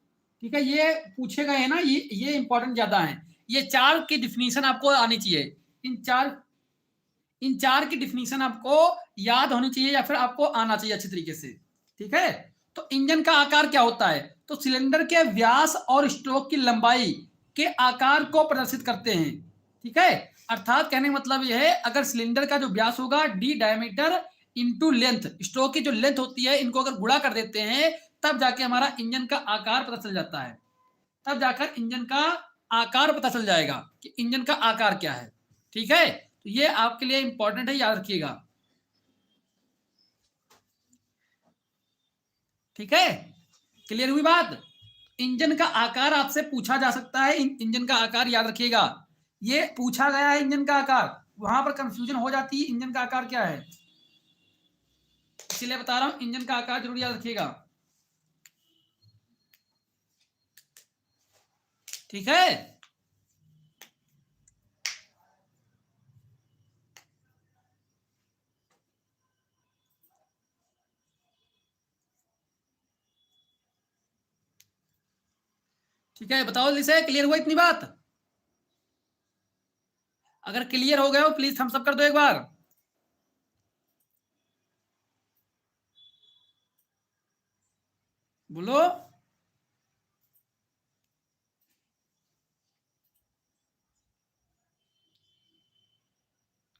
ठीक है। ये पूछे गए हैं ना, ये इंपॉर्टेंट ज्यादा है। ये 4 की डिफिनीशन आपको आनी चाहिए, इन चार की डिफिनीशन आपको याद होनी चाहिए या फिर आपको आना चाहिए अच्छी तरीके से, ठीक है। तो इंजन का आकार क्या होता है, तो सिलेंडर के व्यास और स्ट्रोक की लंबाई के आकार को प्रदर्शित करते हैं, ठीक है। अर्थात कहने का मतलब यह है, अगर सिलेंडर का जो व्यास होगा D diameter into length, stroke की जो लेंथ होती है, इनको अगर गुणा कर देते हैं तब जाके हमारा इंजन का आकार पता चल जाता है, तब जाकर इंजन का आकार पता चल जाएगा कि इंजन का आकार क्या है, ठीक है। तो ये आपके लिए इंपॉर्टेंट है, याद रखिएगा, ठीक है। क्लियर हुई बात। इंजन का आकार आपसे पूछा जा सकता है, इंजन का आकार याद रखिएगा, ये पूछा गया है इंजन का आकार, वहां पर कंफ्यूजन हो जाती है इंजन का आकार क्या है, इसलिए बता रहा हूं इंजन का आकार जरूर याद रखिएगा, ठीक है। ठीक है, बताओ जैसे क्लियर हुआ इतनी बात। अगर क्लियर हो गया हो प्लीज थम्स अप कर दो एक बार। बोलो।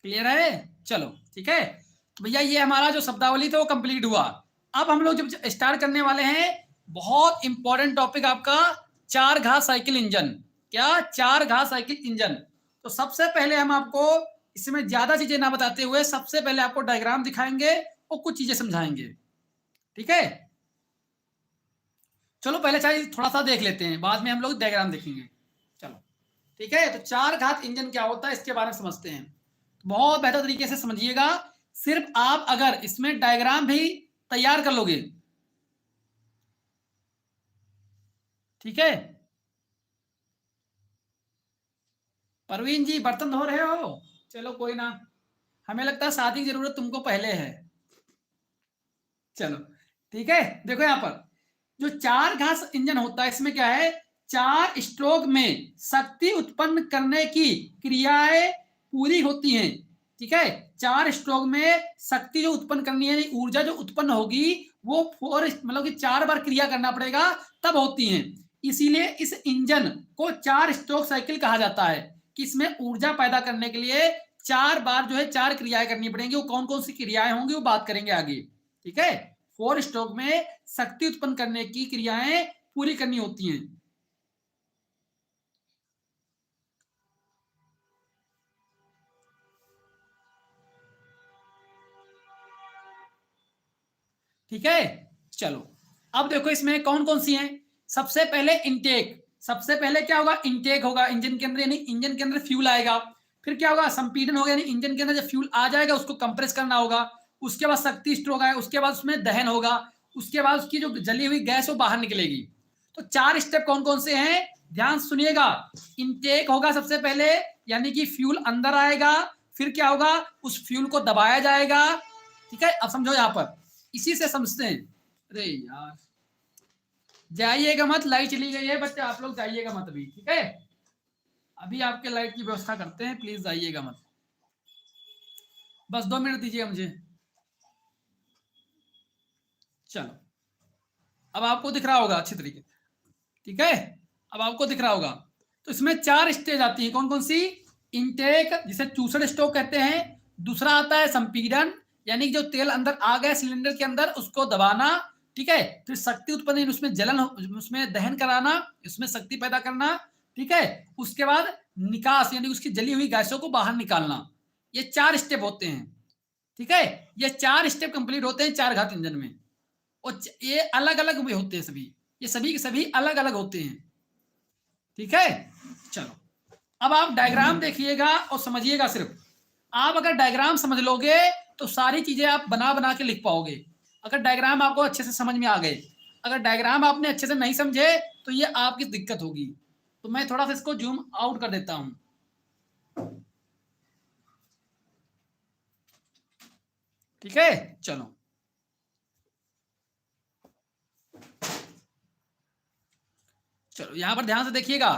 क्लियर है, चलो ठीक है। तो भैया ये हमारा जो शब्दावली था वो कंप्लीट हुआ। अब हम लोग जब स्टार्ट करने वाले हैं बहुत इंपॉर्टेंट टॉपिक आपका, 4 घात साइकिल इंजन। क्या, 4 घात साइकिल इंजन। तो सबसे पहले हम आपको इसमें ज्यादा चीजें ना बताते हुए सबसे पहले आपको डायग्राम दिखाएंगे और कुछ चीजें समझाएंगे, ठीक है। चलो पहले चाहे थोड़ा सा देख लेते हैं, बाद में हम लोग डायग्राम देखेंगे। चलो ठीक है, तो 4 घात इंजन क्या होता है इसके बारे में समझते हैं। बहुत बेहतर तरीके से समझिएगा, सिर्फ आप अगर इसमें डायग्राम भी तैयार कर लोगे, ठीक है। परवीन जी बर्तन धो रहे हो, चलो कोई ना, हमें लगता है शादी की जरूरत तुमको पहले है। चलो ठीक है, देखो यहां पर जो 4 घास इंजन होता है इसमें क्या है, 4 स्ट्रोक में शक्ति उत्पन्न करने की क्रियाएं पूरी होती हैं, ठीक है। 4 स्ट्रोक में शक्ति जो उत्पन्न करनी है, ऊर्जा जो उत्पन्न होगी वो 4 मतलब कि 4 बार क्रिया करना पड़ेगा तब होती है। इसीलिए इस इंजन को 4 स्ट्रोक साइकिल कहा जाता है कि इसमें ऊर्जा पैदा करने के लिए 4 बार जो है 4 क्रियाएं करनी पड़ेंगी। वो कौन कौन सी क्रियाएं होंगी वो बात करेंगे आगे, ठीक है। 4 स्ट्रोक में शक्ति उत्पन्न करने की क्रियाएं पूरी करनी होती हैं, ठीक है। चलो अब देखो इसमें कौन कौन सी हैं। सबसे पहले इनटेक, सबसे पहले क्या होगा, इनटेक होगा इंजन के अंदर, यानी इंजन के अंदर फ्यूल आएगा। फिर क्या होगा, संपीड़न होगा, यानी इंजन के अंदर जब फ्यूल आ जाएगा उसको कंप्रेस करना होगा। उसके बाद शक्ति स्ट्रोक आएगा, उसके बाद उसमें दहन होगा, उसके बाद उसकी जो जली हुई गैस वो बाहर निकलेगी। तो 4 स्टेप कौन कौन से हैं ध्यान सुनिएगा। इनटेक होगा सबसे पहले, यानी कि फ्यूल अंदर आएगा, फिर क्या होगा, उस फ्यूल को दबाया जाएगा, ठीक है। अब समझो यहां पर इसी से समझते हैं। अरे यार जाइएगा मत, लाइट चली गई है बच्चे, आप लोग जाइएगा मत अभी, ठीक है। अभी आपके लाइट की व्यवस्था करते हैं, प्लीज जाइएगा मत, बस 2 मिनट दीजिएगा मुझे। चलो, अब आपको दिख रहा होगा अच्छी तरीके, ठीक है, अब आपको दिख रहा होगा। तो इसमें 4 स्टेज आती है, कौन कौन सी? इनटेक, जिसे चूसड़ स्ट्रोक कहते हैं। दूसरा आता है संपीड़न, यानी कि जो तेल अंदर आ गया सिलेंडर के अंदर उसको दबाना, ठीक है। फिर शक्ति उत्पन्न, उसमें जलन, उसमें दहन कराना, उसमें शक्ति पैदा करना, ठीक है। उसके बाद निकास, यानी उसकी जली हुई गैसों को बाहर निकालना। ये 4 स्टेप होते हैं, ठीक है। ये 4 स्टेप कंप्लीट होते हैं 4 घात इंजन में, और ये अलग अलग में होते हैं सभी, ये सभी के सभी अलग अलग होते हैं, ठीक है। चलो, अब आप डायग्राम देखिएगा और समझिएगा। सिर्फ आप अगर डायग्राम समझ लोगे तो सारी चीजें आप बना बना के लिख पाओगे, अगर डायग्राम आपको अच्छे से समझ में आ गए। अगर डायग्राम आपने अच्छे से नहीं समझे तो ये आपकी दिक्कत होगी। तो मैं थोड़ा सा इसको जूम आउट कर देता हूं, ठीक है। चलो, चलो यहां पर ध्यान से देखिएगा,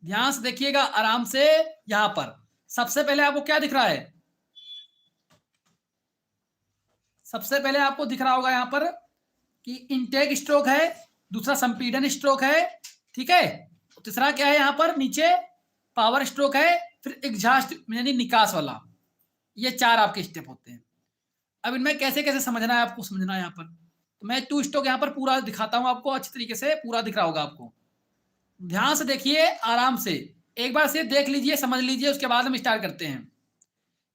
ध्यान से देखिएगा आराम से। यहां पर सबसे पहले आपको क्या दिख रहा है? सबसे पहले आपको दिख रहा होगा यहां पर कि इनटेक स्ट्रोक है, दूसरा संपीड़न स्ट्रोक है, ठीक है। तीसरा क्या है यहां पर नीचे? पावर स्ट्रोक है। फिर एग्जॉस्ट यानी निकास वाला। ये 4 आपके स्टेप होते हैं। अब इनमें कैसे कैसे समझना है आपको, समझना है यहाँ पर। तो मैं 2 स्ट्रोक यहाँ पर पूरा दिखाता हूँ आपको, अच्छी तरीके से पूरा दिख रहा होगा आपको। ध्यान से देखिए आराम से, एक बार से देख लीजिए, समझ लीजिए, उसके बाद हम स्टार्ट करते हैं।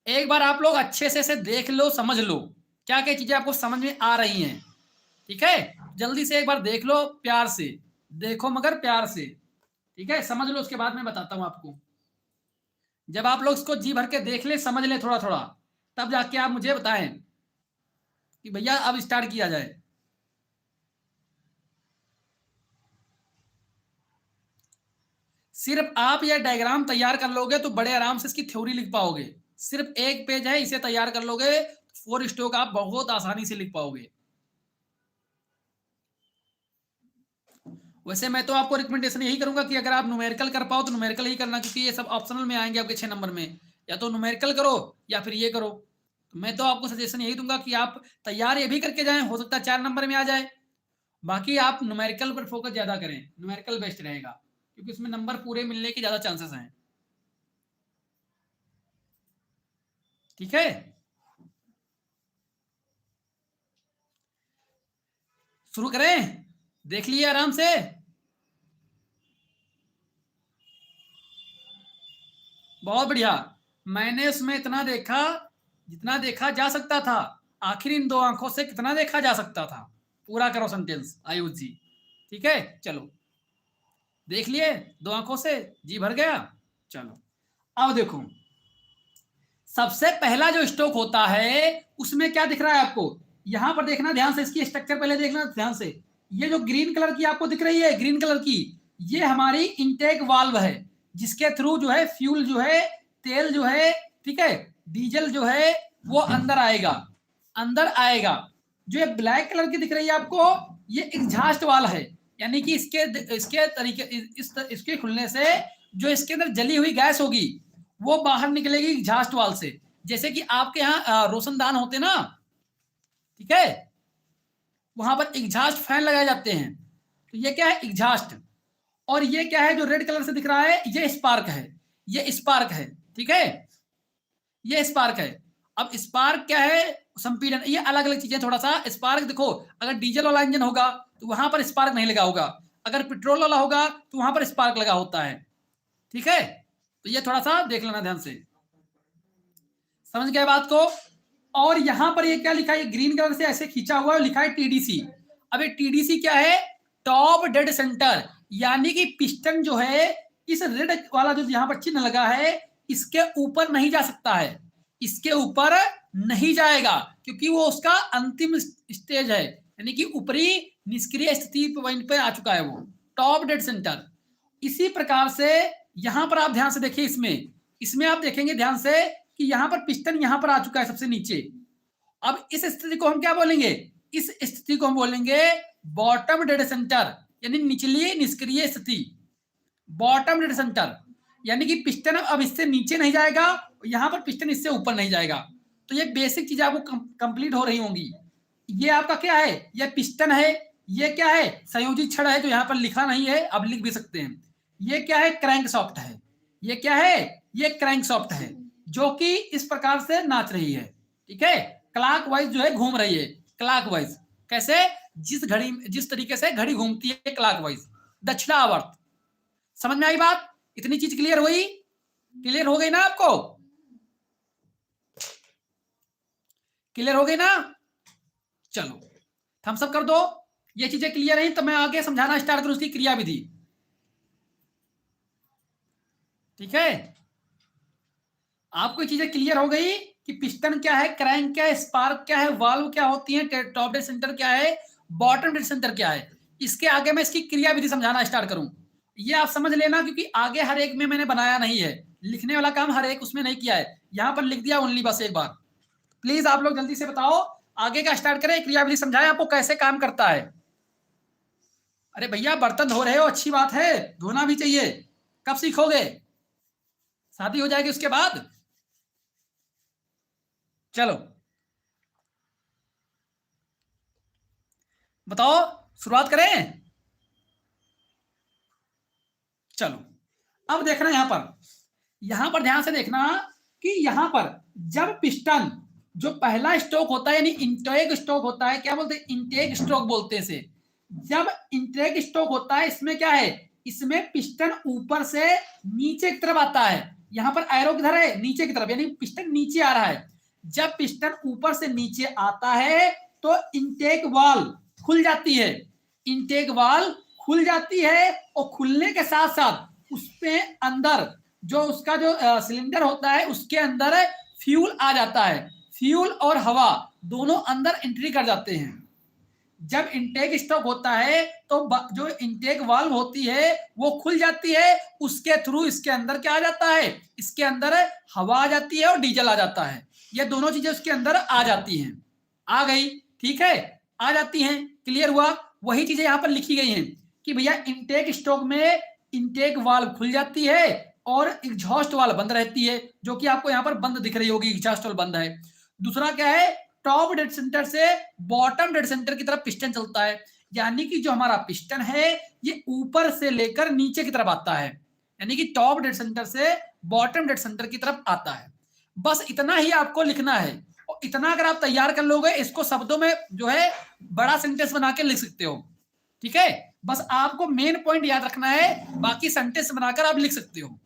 एक बार आप लोग अच्छे से देख लो, समझ लो क्या क्या चीजें आपको समझ में आ रही हैं, ठीक है। जल्दी से एक बार देख लो, प्यार से देखो, मगर प्यार से, ठीक है। समझ लो, उसके बाद मैं बताता हूं आपको। जब आप लोग इसको जी भर के देख ले, समझ ले थोड़ा थोड़ा, तब जाके आप मुझे बताएं कि भैया अब स्टार्ट किया जाए। सिर्फ आप यह डायग्राम तैयार कर लोगे तो बड़े आराम से इसकी थ्योरी लिख पाओगे। सिर्फ एक पेज है, इसे तैयार कर लोगे, 4 स्ट्रोक आप बहुत आसानी से लिख पाओगे। वैसे मैं तो आपको रिकमेंडेशन यही करूंगा कि अगर आप न्यूमेरिकल कर पाओ तो न्यूमेरिकल ही करना, क्योंकि ये सब ऑप्शनल में आएंगे आपके 6 नंबर में। या तो न्यूमेरिकल करो या फिर ये करो। तो मैं तो आपको सजेशन यही दूंगा कि आप तैयार ये भी करके जाएं, हो सकता है 4 नंबर में आ जाए। बाकी आप न्यूमेरिकल पर फोकस ज्यादा करें, न्यूमेरिकल बेस्ट रहेगा, क्योंकि उसमें नंबर पूरे मिलने के ज्यादा चांसेस हैं, ठीक है। शुरू करें, देख लिए आराम से। बहुत बढ़िया। मैंने उसमें इतना देखा जितना देखा जा सकता था। आखिर इन 2 आंखों से कितना देखा जा सकता था? पूरा करो सेंटेंस आयुष जी, ठीक है। चलो, देख लिए 2 आंखों से, जी भर गया। चलो, अब देखो, सबसे पहला जो स्ट्रोक होता है उसमें क्या दिख रहा है आपको? यहां पर देखना ध्यान से, इसकी स्ट्रक्चर पहले देखना ध्यान से। ये जो ग्रीन कलर की आपको दिख रही है, ग्रीन कलर की, ये हमारी इनटेक वाल्व है, जिसके थ्रू जो है फ्यूल जो है, तेल जो है, ठीक है, डीजल जो है वो अंदर आएगा, अंदर आएगा। जो ये ब्लैक कलर की दिख रही है आपको, ये एग्जॉस्ट वाल है, यानी कि इसके तरीके इसके खुलने से जो इसके अंदर जली हुई गैस होगी वो बाहर निकलेगी एग्जॉस्ट वाल से। जैसे कि आपके यहाँ रोशनदान होते ना, ठीक है, वहां पर एग्जॉस्ट फैन लगाए जाते हैं। तो ये क्या है? एग्जॉस्ट। और ये क्या है जो रेड कलर से दिख रहा है? ये स्पार्क है, ये स्पार्क है, ठीक है, ये स्पार्क है। अब स्पार्क क्या है? संपीड़न। ये अलग अलग चीजें, थोड़ा सा स्पार्क देखो, अगर डीजल वाला इंजन होगा तो वहां पर स्पार्क नहीं लगा होगा, अगर पेट्रोल वाला होगा तो वहां पर स्पार्क लगा होता है, ठीक है। तो ये थोड़ा सा देख लेना ध्यान से, समझ गए बात को। और यहां पर ये क्या लिखा है? ग्रीन कलर से ऐसे खींचा हुआ है, लिखा है टीडीसी। अब ये टीडीसी क्या है? टॉप डेड सेंटर, यानी कि पिस्टन जो है इस रेड वाला जो यहां पर चिन्ह लगा है इसके ऊपर नहीं जा सकता है, इसके ऊपर नहीं जाएगा, क्योंकि वो उसका अंतिम स्टेज है, यानी कि ऊपरी निष्क्रिय स्थिति पॉइंट पे आ चुका है वो, टॉप डेड सेंटर। इसी प्रकार से यहां पर आप ध्यान से देखिए, इसमें इसमें आप देखेंगे ध्यान से कि यहां पर पिस्टन यहां पर आ चुका है सबसे नीचे। अब इस स्थिति को हम क्या बोलेंगे? इस स्थिति को हम बोलेंगे बॉटम डेड सेंटर, यानी निचली निष्क्रिय स्थिति, बॉटम डेड सेंटर। यानी कि पिस्टन अब इससे नीचे नहीं जाएगा, यहां पर पिस्टन इससे ऊपर नहीं जाएगा। तो ये बेसिक चीजें आपको कंप्लीट हो रही होंगी, ये आपका क्या है, ये पिस्टन है, ये क्या है, संयोजित छड़ है जो यहाँ पर लिखा नहीं है, अब लिख भी सकते हैं। ये क्या है, क्रैंकशाफ्ट है। ये क्या है, ये क्रैंकशाफ्ट है, जो कि इस प्रकार से नाच रही है, ठीक है, क्लॉकवाइज जो है घूम रही है, क्लॉकवाइज। कैसे, जिस तरीके से घड़ी घूमती है क्लॉकवाइज, दक्षिणावर्त। समझ में आई बात, इतनी चीज क्लियर हुई, क्लियर हो गई ना आपको, क्लियर हो गई ना। चलो थम्स अप कर दो, ये चीजें क्लियर है तो मैं आगे समझाना स्टार्ट करूं उसकी क्रिया विधि, ठीक है। आपको ये चीजें क्लियर हो गई कि पिस्टन क्या है, क्रैंक क्या है, स्पार्क क्या है, वाल्व क्या होती है, टॉप डेड सेंटर क्या है, बॉटम डेड सेंटर क्या है। इसके आगे मैं इसकी क्रिया विधि समझाना स्टार्ट करूं, ये आप समझ लेना, क्योंकि आगे हर एक में मैंने बनाया नहीं है, लिखने वाला काम हर एक उसमें नहीं किया है, यहां पर लिख दिया ओनली, बस एक बार। प्लीज आप लोग जल्दी से बताओ, आगे का स्टार्ट करें, क्रिया विधि समझाएं आपको कैसे काम करता है। अरे भैया बर्तन धो रहे हो, अच्छी बात है, धोना भी चाहिए, कब सीखोगे, शादी हो जाएगी उसके बाद। चलो बताओ, शुरुआत करें। चलो अब देखना यहां पर ध्यान से देखना कि यहां पर जब पिस्टन जो पहला स्ट्रोक होता है, यानी इंटेक स्ट्रोक होता है, क्या बोलते हैं, इंटेक स्ट्रोक बोलते हैं इसे। जब इंटेक स्ट्रोक होता है, इसमें क्या है, इसमें पिस्टन ऊपर से नीचे की तरफ आता है, यहां पर एरो किधर है, नीचे की तरफ, यानी पिस्टन नीचे आ रहा है। जब पिस्टन ऊपर से नीचे आता है तो इंटेक वाल्व खुल जाती है, इंटेक वाल्व खुल जाती है, और खुलने के साथ साथ उसपे अंदर जो उसका जो सिलेंडर होता है उसके अंदर फ्यूल आ जाता है, फ्यूल और हवा दोनों अंदर एंट्री कर जाते हैं। जब इंटेक स्टॉक होता है तो जो इंटेक वाल्व होती है वो खुल जाती है, उसके थ्रू इसके अंदर क्या आ जाता है, इसके अंदर हवा आ जाती है और डीजल आ जाता है, ये दोनों चीजें उसके अंदर आ जाती हैं, आ गई, ठीक है, आ जाती हैं, क्लियर हुआ। वही चीजें यहां पर लिखी गई हैं कि भैया इंटेक स्टॉक में इंटेक वाल्व खुल जाती है और एग्जॉस्ट वाल्व बंद रहती है, जो कि आपको यहां पर बंद दिख रही होगी, एग्जॉस्ट वाल्व बंद है। दूसरा क्या है, टॉप डेड सेंटर से बॉटम डेड सेंटर की तरफ पिस्टन चलता है, यानी कि जो हमारा पिस्टन है ये ऊपर से लेकर नीचे की तरफ आता है, यानी कि टॉप डेड सेंटर से बॉटम डेड सेंटर की तरफ आता है। बस इतना ही आपको लिखना है, और इतना अगर आप तैयार कर लोगे, इसको शब्दों में जो है बड़ा सेंटेंस बना के लिख सकते हो, ठीक है। बस आपको मेन पॉइंट याद रखना है, बाकी सेंटेंस बनाकर आप लिख सकते हो।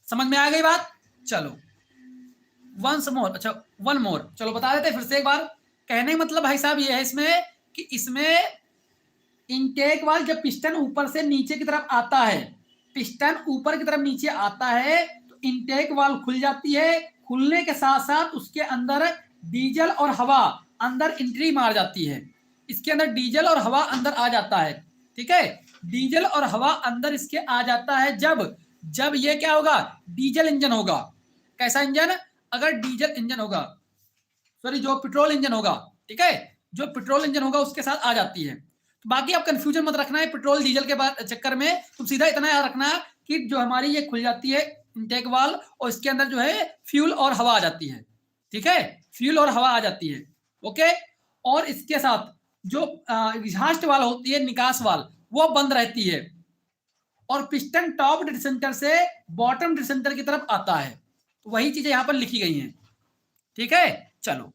समझ में आ गई बात। चलो वंस मोर, अच्छा वन मोर, चलो बता देते फिर से एक बार। कहने मतलब भाई साहब ये है इसमें कि इसमें इनटेक वाल्व जब पिस्टन ऊपर से नीचे की तरफ आता है, पिस्टन ऊपर की तरफ नीचे आता है तो इनटेक वाल्व खुल जाती है, खुलने के साथ साथ उसके अंदर डीजल और हवा अंदर एंट्री मार जाती है, इसके अंदर डीजल और हवा अंदर आ जाता है, ठीक है। डीजल और हवा अंदर इसके आ जाता है जब जब ये क्या होगा, डीजल इंजन होगा। कैसा इंजन, अगर डीजल इंजन होगा, सॉरी जो पेट्रोल इंजन होगा, ठीक है, जो पेट्रोल इंजन होगा उसके साथ आ जाती है। तो बाकी आप कंफ्यूजन मत रखना है पेट्रोल डीजल के बाद चक्कर में, तुम सीधा इतना याद रखना कि जो हमारी ये खुल जाती है इंटेक वाल्व और इसके अंदर जो है फ्यूल और हवा आ जाती है, ठीक है, फ्यूल और हवा आ जाती है, ओके। और इसके साथ जो एग्जॉस्ट वाल्व होती है, निकास वाल्व, वो बंद रहती है, और पिस्टन टॉप डेड सेंटर से बॉटम डेड सेंटर की तरफ आता है। तो वही चीजें यहां पर लिखी गई हैं, ठीक है। चलो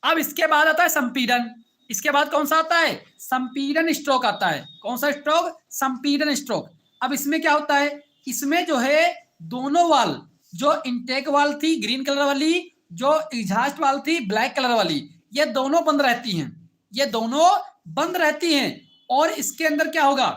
अब इसके बाद आता है संपीड़न, इसके बाद कौन सा आता है, संपीड़न स्ट्रोक आता है। कौन सा स्ट्रोक, संपीड़न स्ट्रोक। अब इसमें क्या होता है, इसमें जो है दोनों वाल, जो इंटेक वाल थी ग्रीन कलर वाली, जो एग्जॉस्ट वाल थी ब्लैक कलर वाली, ये दोनों बंद रहती हैं, ये दोनों बंद रहती हैं। और इसके अंदर क्या होगा,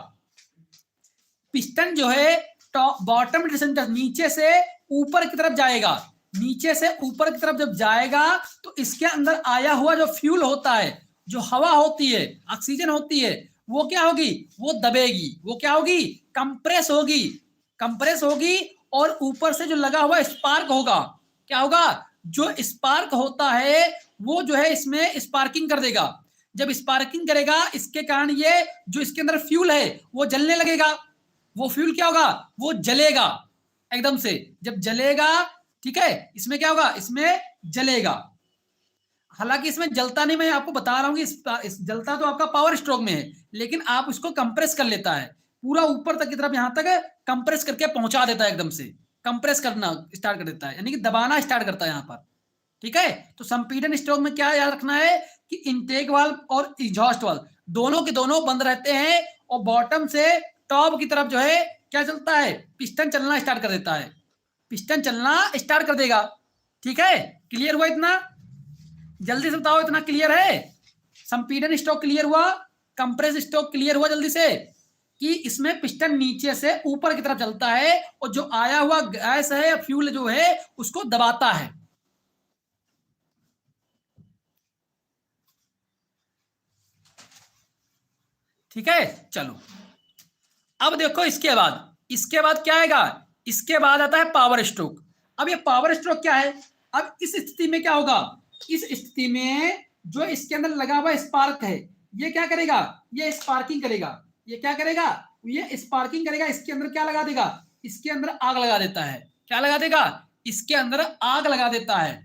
पिस्टन जो है टॉप बॉटम सेंटर नीचे से ऊपर की तरफ जाएगा, नीचे से ऊपर की तरफ जब जाएगा तो इसके अंदर आया हुआ जो फ्यूल होता है, जो हवा होती है, ऑक्सीजन होती है, वो क्या होगी, वो दबेगी, वो क्या होगी, कंप्रेस होगी, कंप्रेस होगी। और ऊपर से जो लगा हुआ स्पार्क होगा, क्या होगा, जो स्पार्क होता है वो जो है इसमें स्पार्किंग कर देगा। जब स्पार्किंग करेगा इसके कारण ये जो इसके अंदर फ्यूल है वो जलने लगेगा, वो फ्यूल क्या होगा, वो जलेगा एकदम से, जब जलेगा, ठीक है, इसमें क्या होगा, इसमें जलेगा। हालांकि इसमें जलता नहीं, मैं आपको बता रहा हूँ कि इस जलता तो आपका पावर स्ट्रोक में है, लेकिन आप उसको कंप्रेस कर लेता है पूरा ऊपर तक की तरफ, यहां तक कंप्रेस करके पहुंचा देता है, एकदम से कंप्रेस करना स्टार्ट कर देता है, यानी कि दबाना स्टार्ट करता है यहां पर। ठीक है, तो संपीड़न स्ट्रोक में क्या याद रखना है कि इंटेक वाल्व और एग्जॉस्ट वाल्व दोनों के दोनों बंद रहते हैं, और बॉटम से टॉप की तरफ जो है क्या चलता है, पिस्टन चलना स्टार्ट कर देता है, पिस्टन चलना स्टार्ट कर देगा। ठीक है, क्लियर हुआ इतना? जल्दी से बताओ, इतना क्लियर है? संपीड़न स्ट्रोक क्लियर हुआ, कंप्रेस स्ट्रोक क्लियर हुआ जल्दी से, कि इसमें पिस्टन नीचे से ऊपर की तरफ चलता है और जो आया हुआ गैस है या फ्यूल जो है उसको दबाता है। ठीक है, चलो अब देखो इसके बाद क्या आएगा, इसके बाद आता है पावर स्ट्रोक। अब ये पावर स्ट्रोक क्या है, अब इस स्थिति में क्या होगा, इस स्थिति में जो इसके अंदर लगा हुआ स्पार्क है ये क्या करेगा, ये स्पार्किंग करेगा, ये क्या करेगा, ये स्पार्किंग करेगा, इसके अंदर क्या लगा देगा, इसके अंदर आग लगा देता है। क्या लगा देगा, इसके अंदर आग लगा देता है।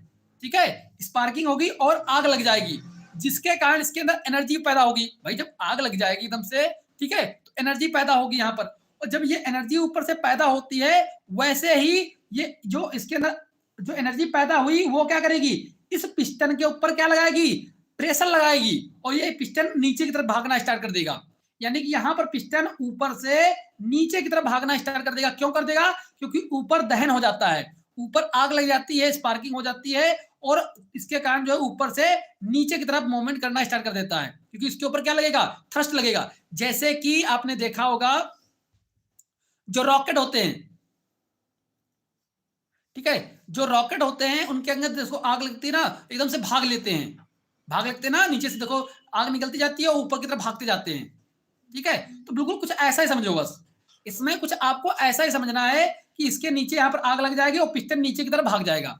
ठीक है, स्पार्किंग होगी और आग लग जाएगी, जिसके कारण इसके अंदर एनर्जी पैदा होगी। भाई जब आग लग जाएगी एकदम से, ठीक है, तो एनर्जी पैदा होगी यहाँ पर, और जब ये एनर्जी ऊपर से पैदा होती है, वैसे ही ये जो इसके अंदर जो एनर्जी पैदा हुई वो क्या करेगी, इस पिस्टन के ऊपर क्या लगाएगी, प्रेशर लगाएगी, और ये पिस्टन नीचे की तरफ भागना स्टार्ट कर देगा। यानी कि यहाँ पर पिस्टन ऊपर से नीचे की तरफ भागना स्टार्ट कर देगा। क्यों कर देगा, क्योंकि ऊपर दहन हो जाता है, ऊपर आग लग जाती है, स्पार्किंग हो जाती है, और इसके कारण जो है ऊपर से नीचे की तरफ मूवमेंट करना स्टार्ट कर देता है, क्योंकि इसके ऊपर क्या लगेगा, थ्रस्ट लगेगा। जैसे कि आपने देखा होगा जो रॉकेट होते हैं, ठीक है, जो रॉकेट होते हैं उनके अंदर देखो आग लगती है ना, एकदम से भाग लेते हैं, भाग लगते हैं ना, नीचे से देखो आग निकलती जाती है और ऊपर की तरफ भागते जाते हैं। ठीक है, तो बिल्कुल कुछ ऐसा ही समझो, बस इसमें कुछ आपको ऐसा ही समझना है कि इसके नीचे यहाँ पर आग लग जाएगी और पिस्टन नीचे की तरफ भाग जाएगा।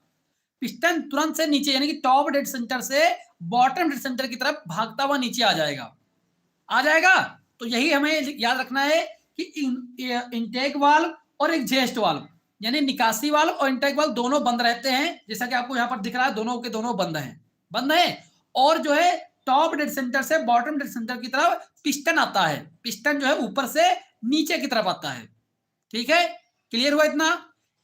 पिस्टन तुरंत से नीचे, यानी कि टॉप डेड सेंटर से बॉटम डेड सेंटर की तरफ भागता हुआ नीचे आ जाएगा, आ जाएगा। तो यही हमें याद रखना है कि इनटेक वाल्व और एग्जॉस्ट वाल्व, यानी निकासी वाल्व और इनटेक वाल्व दोनों बंद रहते हैं, जैसा कि आपको यहाँ पर दिख रहा है, दोनों के दोनों बंद हैं, बंद है। और जो है टॉप डेड सेंटर से बॉटम डेड सेंटर की तरफ पिस्टन आता है, पिस्टन जो है ऊपर से नीचे की तरफ आता है। ठीक है, क्लियर हुआ इतना?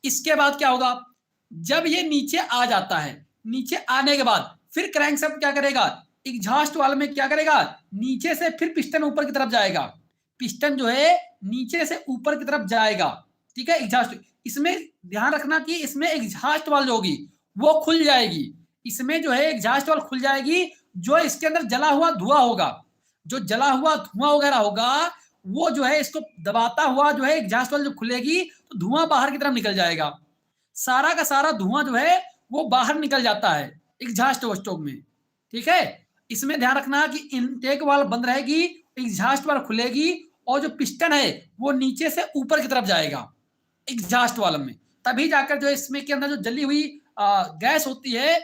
इसके बाद क्या होगा, जब ये नीचे आ जाता है, नीचे आने के बाद फिर क्रैंकशाफ्ट क्या करेगा, एग्जॉस्ट वाल्व में क्या करेगा, नीचे से फिर पिस्टन ऊपर की तरफ जाएगा, पिस्टन जो है नीचे से ऊपर की तरफ जाएगा। ठीक है, एग्जॉस्ट, इसमें ध्यान रखना कि इसमें एग्जॉस्ट वाल्व जो होगी वो खुल जाएगी, इसमें जो है एग्जॉस्ट वाल्व खुल जाएगी, जो इसके अंदर जला हुआ धुआं होगा, जो जला हुआ धुआं वगैरह होगा वो जो है इसको दबाता हुआ जो है एग्जॉस्ट वाल्व जो खुलेगी तो धुआं बाहर की तरफ निकल जाएगा, सारा का सारा धुआं जो है वो बाहर निकल जाता है एग्जॉस्ट स्ट्रोक में। ठीक है, इसमें ध्यान रखना कि इनटेक वाल्व बंद रहेगी, एग्जॉस्ट वाल्व खुलेगी, और जो पिस्टन है वो नीचे से ऊपर की तरफ जाएगा एग्जॉस्ट वाल्व में, तभी जाकर जो इसमें के अंदर जो जली हुई गैस होती है,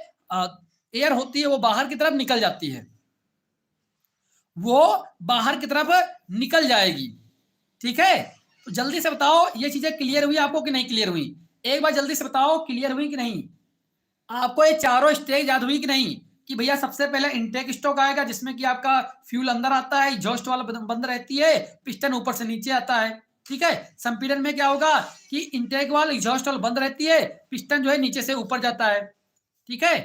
एयर होती है, वो बाहर की तरफ निकल जाती है, वो बाहर की तरफ निकल जाएगी। ठीक है, तो जल्दी से बताओ ये चीजें क्लियर हुई आपको कि नहीं क्लियर हुई, एक बार जल्दी से बताओ क्लियर हुई कि नहीं, आपको ये चारों स्टेज याद हुई कि नहीं, कि भैया सबसे पहले इनटेक स्ट्रोक आएगा जिसमें कि आपका फ्यूल अंदर आता है, एग्जॉस्ट वाल्व बंद रहती है, पिस्टन ऊपर से नीचे आता है। ठीक है, संपीड़न में क्या होगा कि इनटेक वाल्व एग्जॉस्ट वाल्व बंद रहती है, पिस्टन जो है नीचे से ऊपर जाता है। ठीक है,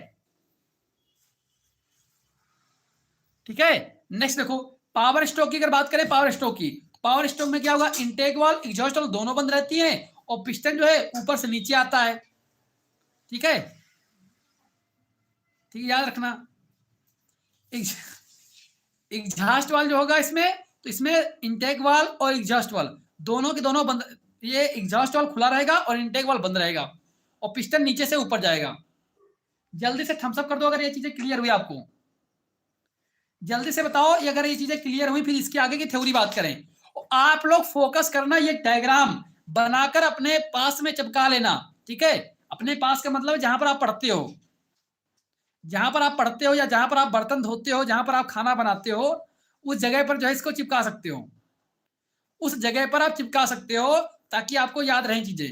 ठीक है, नेक्स्ट देखो पावर स्ट्रोक की अगर बात करें, पावर स्ट्रोक की, पावर स्ट्रोक में क्या होगा, इनटेक वाल्व एग्जॉस्ट वाल्व दोनों बंद रहती है और पिस्टन जो है ऊपर से नीचे आता है। ठीक है, ठीक है, याद रखना एग्जॉस्ट वाल्व जो होगा इसमें, तो इसमें इनटेक वाल्व और एग्जॉस्ट वाल्व दोनों के दोनों बंद, ये एग्जॉस्ट वाल्व खुला रहेगा और इनटेक वाल्व बंद रहेगा और पिस्टन नीचे से ऊपर जाएगा। जल्दी से थम्स अप कर दो अगर ये चीजें क्लियर हुई आपको, जल्दी से बताओ ये अगर ये चीजें क्लियर हुई, फिर इसके आगे की थ्योरी बात करें। आप लोग फोकस करना, ये डायग्राम बनाकर अपने पास में चिपका लेना। ठीक है, अपने पास का मतलब जहां पर आप पढ़ते हो, जहां पर आप पढ़ते हो या जहां पर आप बर्तन धोते हो, जहां पर आप खाना बनाते हो, उस जगह पर जो है इसको चिपका सकते हो, उस जगह पर आप चिपका सकते हो ताकि आपको याद रहें चीजें,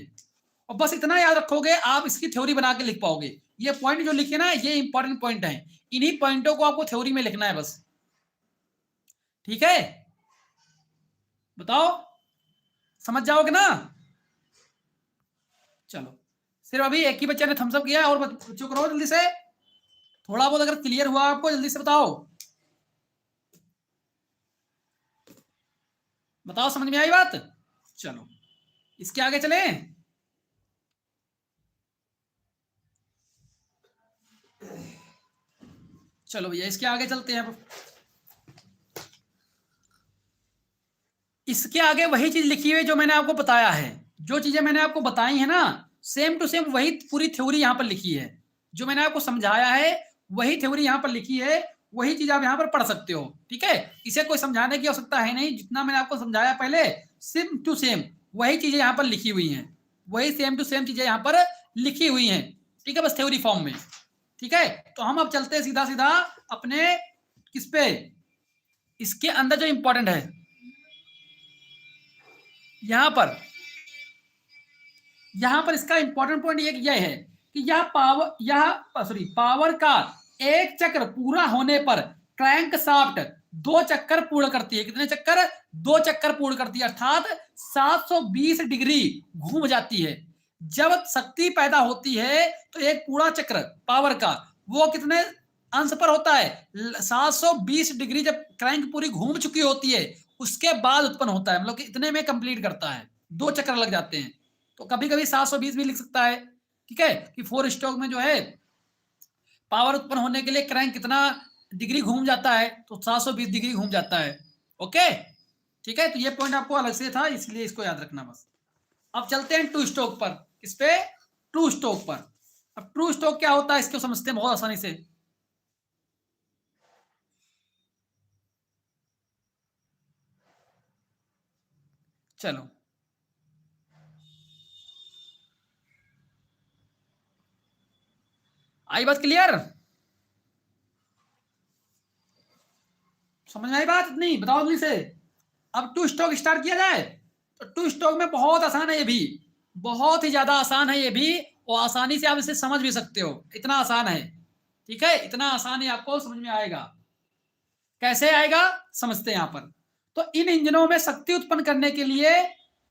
और बस इतना याद रखोगे आप इसकी थ्योरी बना के लिख पाओगे। ये पॉइंट जो लिखे ना ये इंपॉर्टेंट पॉइंट है, इन्हीं पॉइंटों को आपको थ्योरी में लिखना है बस, ठीक है। बताओ समझ जाओगे ना। चलो सिर्फ अभी एक ही बच्चे ने थम्स अप किया, और बच्चों करो जल्दी से, थोड़ा बहुत अगर क्लियर हुआ आपको जल्दी से बताओ, बताओ समझ में आई बात। चलो इसके आगे चले। चलो भैया इसके आगे चलते हैं। इसके आगे वही चीज लिखी हुई जो मैंने आपको बताया है, जो चीजें मैंने आपको बताई है ना, सेम टू सेम वही पूरी थ्योरी यहां पर लिखी है, जो मैंने आपको समझाया है वही थ्योरी यहां पर लिखी है, वही चीज आप यहां पर पढ़ सकते हो, ठीक है। इसे कोई समझाने की आवश्यकता है नहीं, जितना मैंने आपको समझाया पहले सेम टू सेम वही चीजें यहां पर लिखी हुई हैं, वही सेम टू सेम चीजें यहां पर लिखी हुई हैं, ठीक है, बस थ्योरी फॉर्म में, ठीक है। तो हम अब चलते हैं सीधा सीधा अपने किस पे, इसके अंदर जो इंपॉर्टेंट है यहां पर इसका इंपॉर्टेंट पॉइंट यह है कि पावर का एक चक्र पूरा होने पर क्रैंक शाफ्ट 2 चक्कर पूर्ण करती है। कितने चक्कर? 2 चक्कर पूर्ण करती है, अर्थात 720 डिग्री घूम जाती है। जब शक्ति पैदा होती है तो एक पूरा चक्र पावर का वो कितने अंश पर होता है? 720 डिग्री जब क्रैंक पूरी घूम चुकी होती है उसके बाद उत्पन्न होता है, मतलब कि इतने में कंप्लीट करता है, 2 चक्कर लग जाते हैं। तो कभी कभी 720 भी लिख सकता है, ठीक है, कि 4 स्ट्रोक में जो है पावर उत्पन्न होने के लिए क्रैंक कितना डिग्री घूम जाता है, तो 720 डिग्री घूम जाता है। ओके ठीक है, तो ये पॉइंट आपको अलग से था इसलिए इसको याद रखना बस। अब चलते हैं टू स्ट्रोक पर, किस पे? टू स्ट्रोक पर। अब टू स्ट्रोक क्या होता है इसको समझते हैं बहुत आसानी से। चलो आई बात क्लियर? समझ में आई बात? नहीं बताओ जल्दी से। अब टू स्ट्रोक स्टार्ट किया जाए तो टू स्ट्रोक में बहुत आसान है, ये भी बहुत ही ज्यादा आसान है, ये भी और आसानी से आप इसे समझ भी सकते हो, इतना आसान है, ठीक है, इतना आसान है, आपको समझ में आएगा। कैसे आएगा समझते हैं यहां पर। तो इन इंजनों में शक्ति उत्पन्न करने के लिए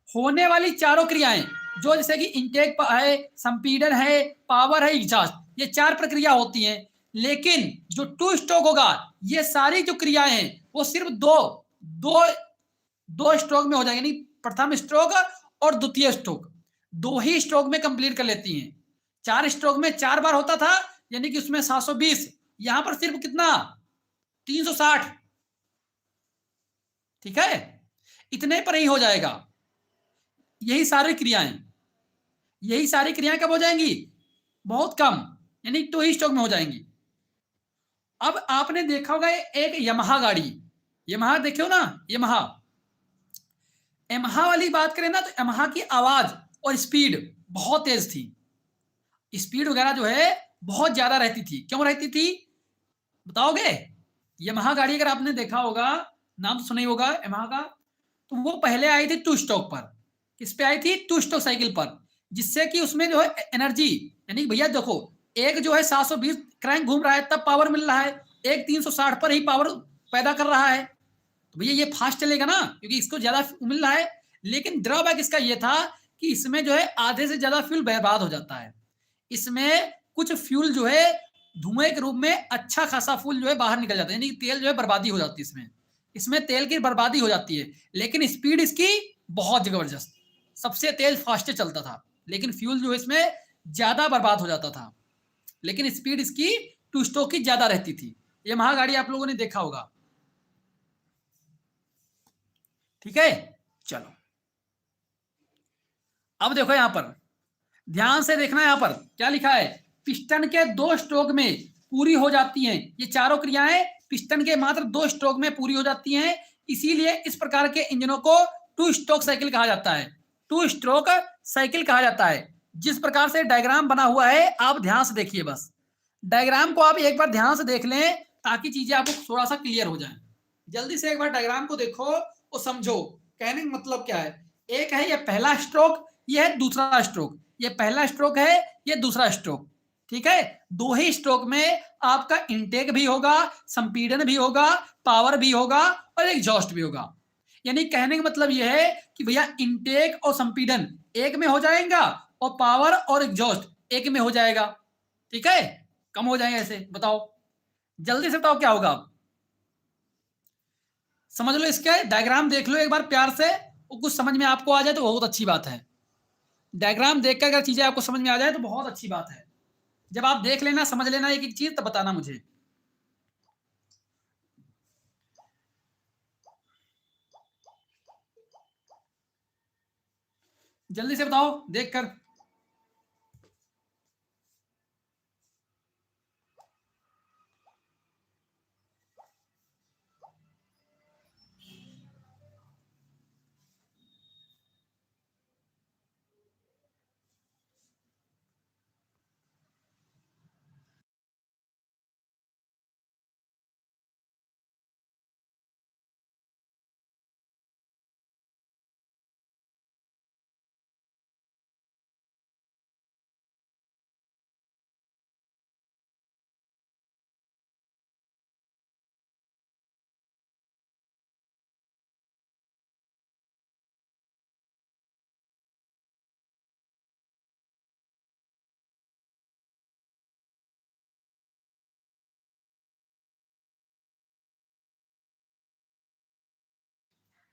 होने वाली चारों क्रियाएं, जो जैसे कि इंटेक है, संपीड़न है, पावर है, एग्जॉस्ट, ये 4 प्रक्रिया होती हैं। लेकिन जो टू स्ट्रोक होगा ये सारी जो क्रियाएं हैं वो सिर्फ दो दो स्ट्रोक में हो जाएंगे, यानी प्रथम स्ट्रोक और द्वितीय स्ट्रोक, 2 ही स्ट्रोक में कंप्लीट कर लेती हैं। 4 स्ट्रोक में 4 बार होता था, यानी कि उसमें 720, यहां पर सिर्फ कितना? 360, ठीक है, इतने पर ही हो जाएगा। यही सारी क्रियाएं कब हो जाएंगी? बहुत कम, यानी 2 ही स्ट्रोक में हो जाएंगी। अब आपने देखा होगा एक यमहा गाड़ी, यमहा देखो ना, यमहा वाली बात करें ना तो यमहा की आवाज और स्पीड बहुत तेज थी, स्पीड वगैरह जो है बहुत ज्यादा रहती थी। क्यों रहती थी बताओगे? यमहा गाड़ी अगर आपने देखा होगा, नाम तो सुना ही होगा यमहा का, तो वो पहले आई थी टू स्ट्रोक पर। किस पे आई थी? टू स्ट्रोक साइकिल पर, जिससे कि उसमें जो है एनर्जी, यानी भैया देखो एक जो है 720 क्रैंक घूम रहा है तब पावर मिल रहा है, एक 360 पर ही पावर पैदा कर रहा है, तो भैया ये फास्ट चलेगा ना क्योंकि इसको ज्यादा मिल रहा है। लेकिन ड्रॉबैक इसका ये था कि इसमें जो है आधे से ज्यादा फ्यूल बर्बाद हो जाता है, इसमें कुछ फ्यूल जो है धुएं के रूप में अच्छा खासा फ्यूल जो है बाहर निकल जाता है, यानी तेल जो है बर्बादी हो जाती है, इसमें तेल की बर्बादी हो जाती है। लेकिन स्पीड इसकी बहुत जबरदस्त, सबसे तेज फास्टेस्ट चलता था, लेकिन फ्यूल जो है इसमें ज्यादा बर्बाद हो जाता था, लेकिन स्पीड इसकी टू स्ट्रोक की ज्यादा रहती थी। ये महा गाड़ी आप लोगों ने देखा होगा, ठीक है। चलो अब देखो यहां पर ध्यान से देखना, यहां पर क्या लिखा है? पिस्टन के 2 स्ट्रोक में पूरी हो जाती हैं, ये चारों क्रियाएं पिस्टन के मात्र 2 स्ट्रोक में पूरी हो जाती हैं, इसीलिए इस प्रकार के इंजनों को टू स्ट्रोक साइकिल कहा जाता है, टू स्ट्रोक साइकिल कहा जाता है। जिस प्रकार से डायग्राम बना हुआ है आप ध्यान से देखिए, बस डायग्राम को आप एक बार ध्यान से देख लें ताकि चीजें आपको थोड़ा सा क्लियर हो जाए। जल्दी से एक बार डायग्राम को देखो और समझो कहने का मतलब क्या है। एक है ये पहला स्ट्रोक, ये है दूसरा स्ट्रोक, ये पहला स्ट्रोक है, ये दूसरा स्ट्रोक, ठीक है, दो ही स्ट्रोक में आपका इनटेक भी होगा, संपीड़न भी होगा, पावर भी होगा और एग्जॉस्ट भी होगा। यानी कहने का मतलब यह है कि भैया इनटेक और संपीड़न एक में हो जाएगा और पावर और एग्जॉस्ट एक में हो जाएगा। ठीक है, कम हो जाएंगे ऐसे। बताओ जल्दी से, बताओ क्या होगा। समझ लो, इसका डायग्राम देख लो एक बार प्यार से, वो कुछ समझ में आपको आ जाए तो बहुत अच्छी बात है। डायग्राम देखकर अगर चीजें आपको समझ में आ जाए तो बहुत अच्छी बात है। जब आप देख लेना, समझ लेना एक एक चीज, तब बताना मुझे। जल्दी से बताओ देखकर।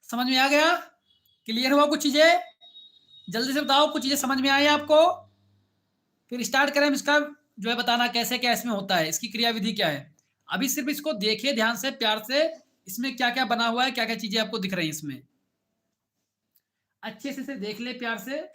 समझ में आ गया? क्लियर हुआ कुछ चीजें? जल्दी से बताओ कुछ चीजें समझ में आई आपको? फिर स्टार्ट करें इसका जो है बताना कैसे क्या इसमें होता है, इसकी क्रियाविधि क्या है। अभी सिर्फ इसको देखिए ध्यान से, प्यार से, इसमें क्या क्या बना हुआ है, क्या क्या चीजें आपको दिख रही हैं इसमें। अच्छे से इसे देख ले प्यार से।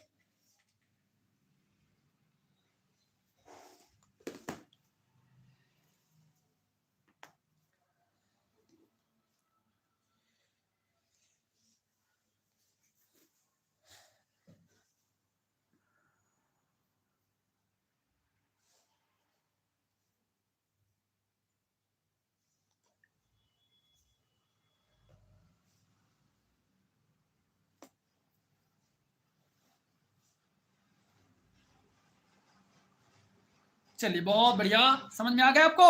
चलिए बहुत बढ़िया, समझ में आ गया आपको।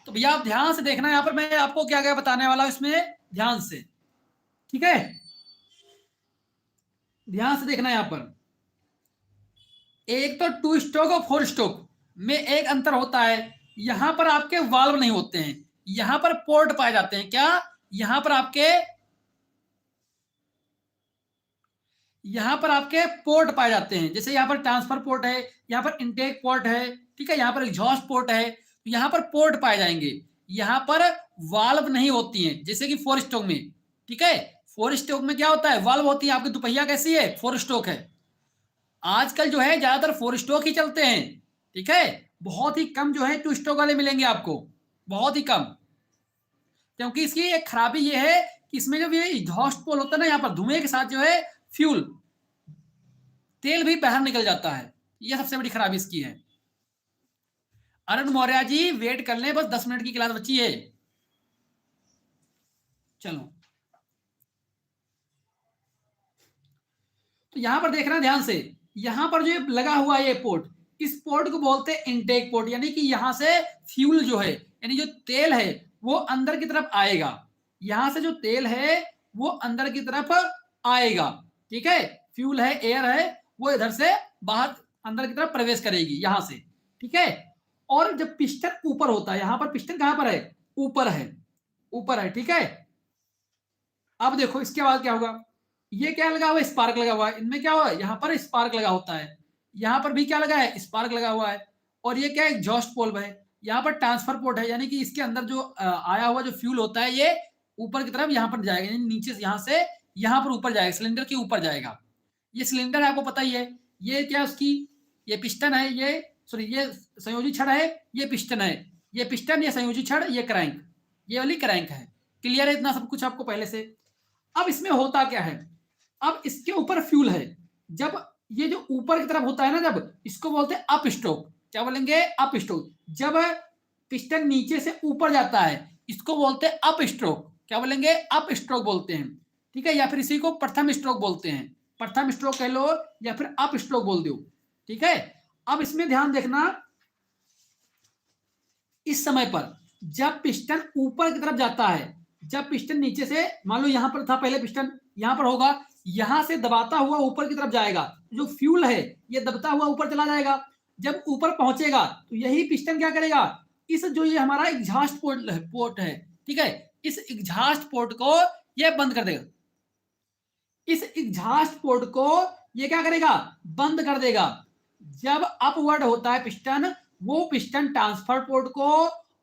तो भैया आप ध्यान से देखना, यहाँ पर मैं आपको क्या क्या बताने वाला हूं इसमें, ध्यान से। ठीक है, ध्यान से देखना। यहाँ पर एक तो टू स्ट्रोक और फोर स्ट्रोक में एक अंतर होता है। यहां पर आपके वाल्व नहीं होते हैं, यहां पर पोर्ट पाए जाते हैं। क्या? यहां पर आपके पोर्ट पाए जाते हैं। जैसे यहां पर ट्रांसफर पोर्ट है, यहां पर इनटेक पोर्ट है, ठीक है, यहां पर एग्जॉस्ट पोर्ट है, तो यहां पर पोर्ट पाए जाएंगे। यहां पर वाल्व नहीं होती हैं, जैसे कि फोर स्ट्रोक में। ठीक है, फोर स्ट्रोक में क्या होता है, वाल्व होती है। आपकी दुपहिया कैसी है, फोर स्ट्रोक है। आजकल जो है ज्यादातर फोर स्ट्रोक ही चलते हैं। ठीक है, बहुत ही कम जो है टू स्ट्रोक वाले मिलेंगे आपको, बहुत ही कम। क्योंकि इसकी एक खराबी ये है कि इसमें जो ये एग्जॉस्ट पोल होता है ना, यहाँ पर धुएं के साथ जो है फ्यूल, तेल भी बाहर निकल जाता है। यह सबसे बड़ी खराबी इसकी है। अरुण मौर्य जी वेट कर लें, बस 10 मिनट की क्लास बची है। चलो, तो यहां पर देखना ध्यान से। यहां पर जो लगा हुआ है ये पोर्ट, इस पोर्ट को बोलते हैं इनटेक पोर्ट। यानी कि यहां से फ्यूल जो है, यानी जो तेल है, वो अंदर की तरफ आएगा। यहां से जो तेल है वो अंदर की तरफ आएगा। ठीक है, फ्यूल है, एयर है, वो इधर से बाहर अंदर की तरफ प्रवेश करेगी यहां से। ठीक है, और जब पिस्टन ऊपर होता है, यहां पर पिस्टन कहां पर है, ऊपर है, ऊपर है। ठीक है, अब देखो इसके बाद क्या होगा। ये क्या लगा हुआ है, स्पार्क लगा हुआ है। इनमें क्या हुआ है, यहाँ पर स्पार्क लगा होता है, यहाँ पर भी क्या लगा है, स्पार्क लगा हुआ है। और ये क्या है, एग्जॉस्ट पोल है। यहाँ पर ट्रांसफर पोर्ट है, यानी कि इसके अंदर जो आया हुआ जो फ्यूल होता है, ये ऊपर की तरफ यहाँ पर जाएगा, यानी नीचे से, यहाँ से यहाँ पर ऊपर जाएगा, सिलेंडर के ऊपर जाएगा। ये सिलेंडर आपको पता ही है। ये क्या उसकी, ये पिस्टन है, ये सॉरी ये संयोजी छड़ है, ये पिस्टन है, ये पिस्टन, ये संयोजी छड़, ये क्रैंक, ये वाली क्रैंक है। क्लियर है इतना सब कुछ आपको पहले से? अब इसमें होता क्या है, अब इसके ऊपर फ्यूल है। जब ये जो ऊपर की तरफ होता है ना, जब इसको बोलते हैं अप स्ट्रोक। क्या बोलेंगे, अप स्ट्रोक। जब पिस्टन नीचे से ऊपर जाता है, इसको बोलते हैं अप स्ट्रोक। क्या बोलेंगे, अप स्ट्रोक बोलते हैं। ठीक है, या फिर इसी को प्रथम स्ट्रोक बोलते हैं, प्रथम स्ट्रोक कह लो या फिर अप स्ट्रोक बोल दो। ठीक है, अब इसमें ध्यान देखना, इस समय पर जब पिस्टन ऊपर की तरफ जाता है, जब पिस्टन नीचे से मान लो यहां पर था पहले पिस्टन, यहां पर होगा, यहां से दबाता हुआ ऊपर की तरफ जाएगा, जो फ्यूल है ये दबता हुआ ऊपर चला जाएगा। जब ऊपर पहुंचेगा तो यही पिस्टन क्या करेगा, इस जो ये हमारा एग्जॉस्ट पोर्ट है, ठीक है, इस एग्जॉस्ट पोर्ट को ये बंद कर देगा। इस एग्जॉस्ट पोर्ट को ये क्या करेगा, बंद कर देगा। जब अपवर्ड होता है पिस्टन, वो पिस्टन ट्रांसफर पोर्ट को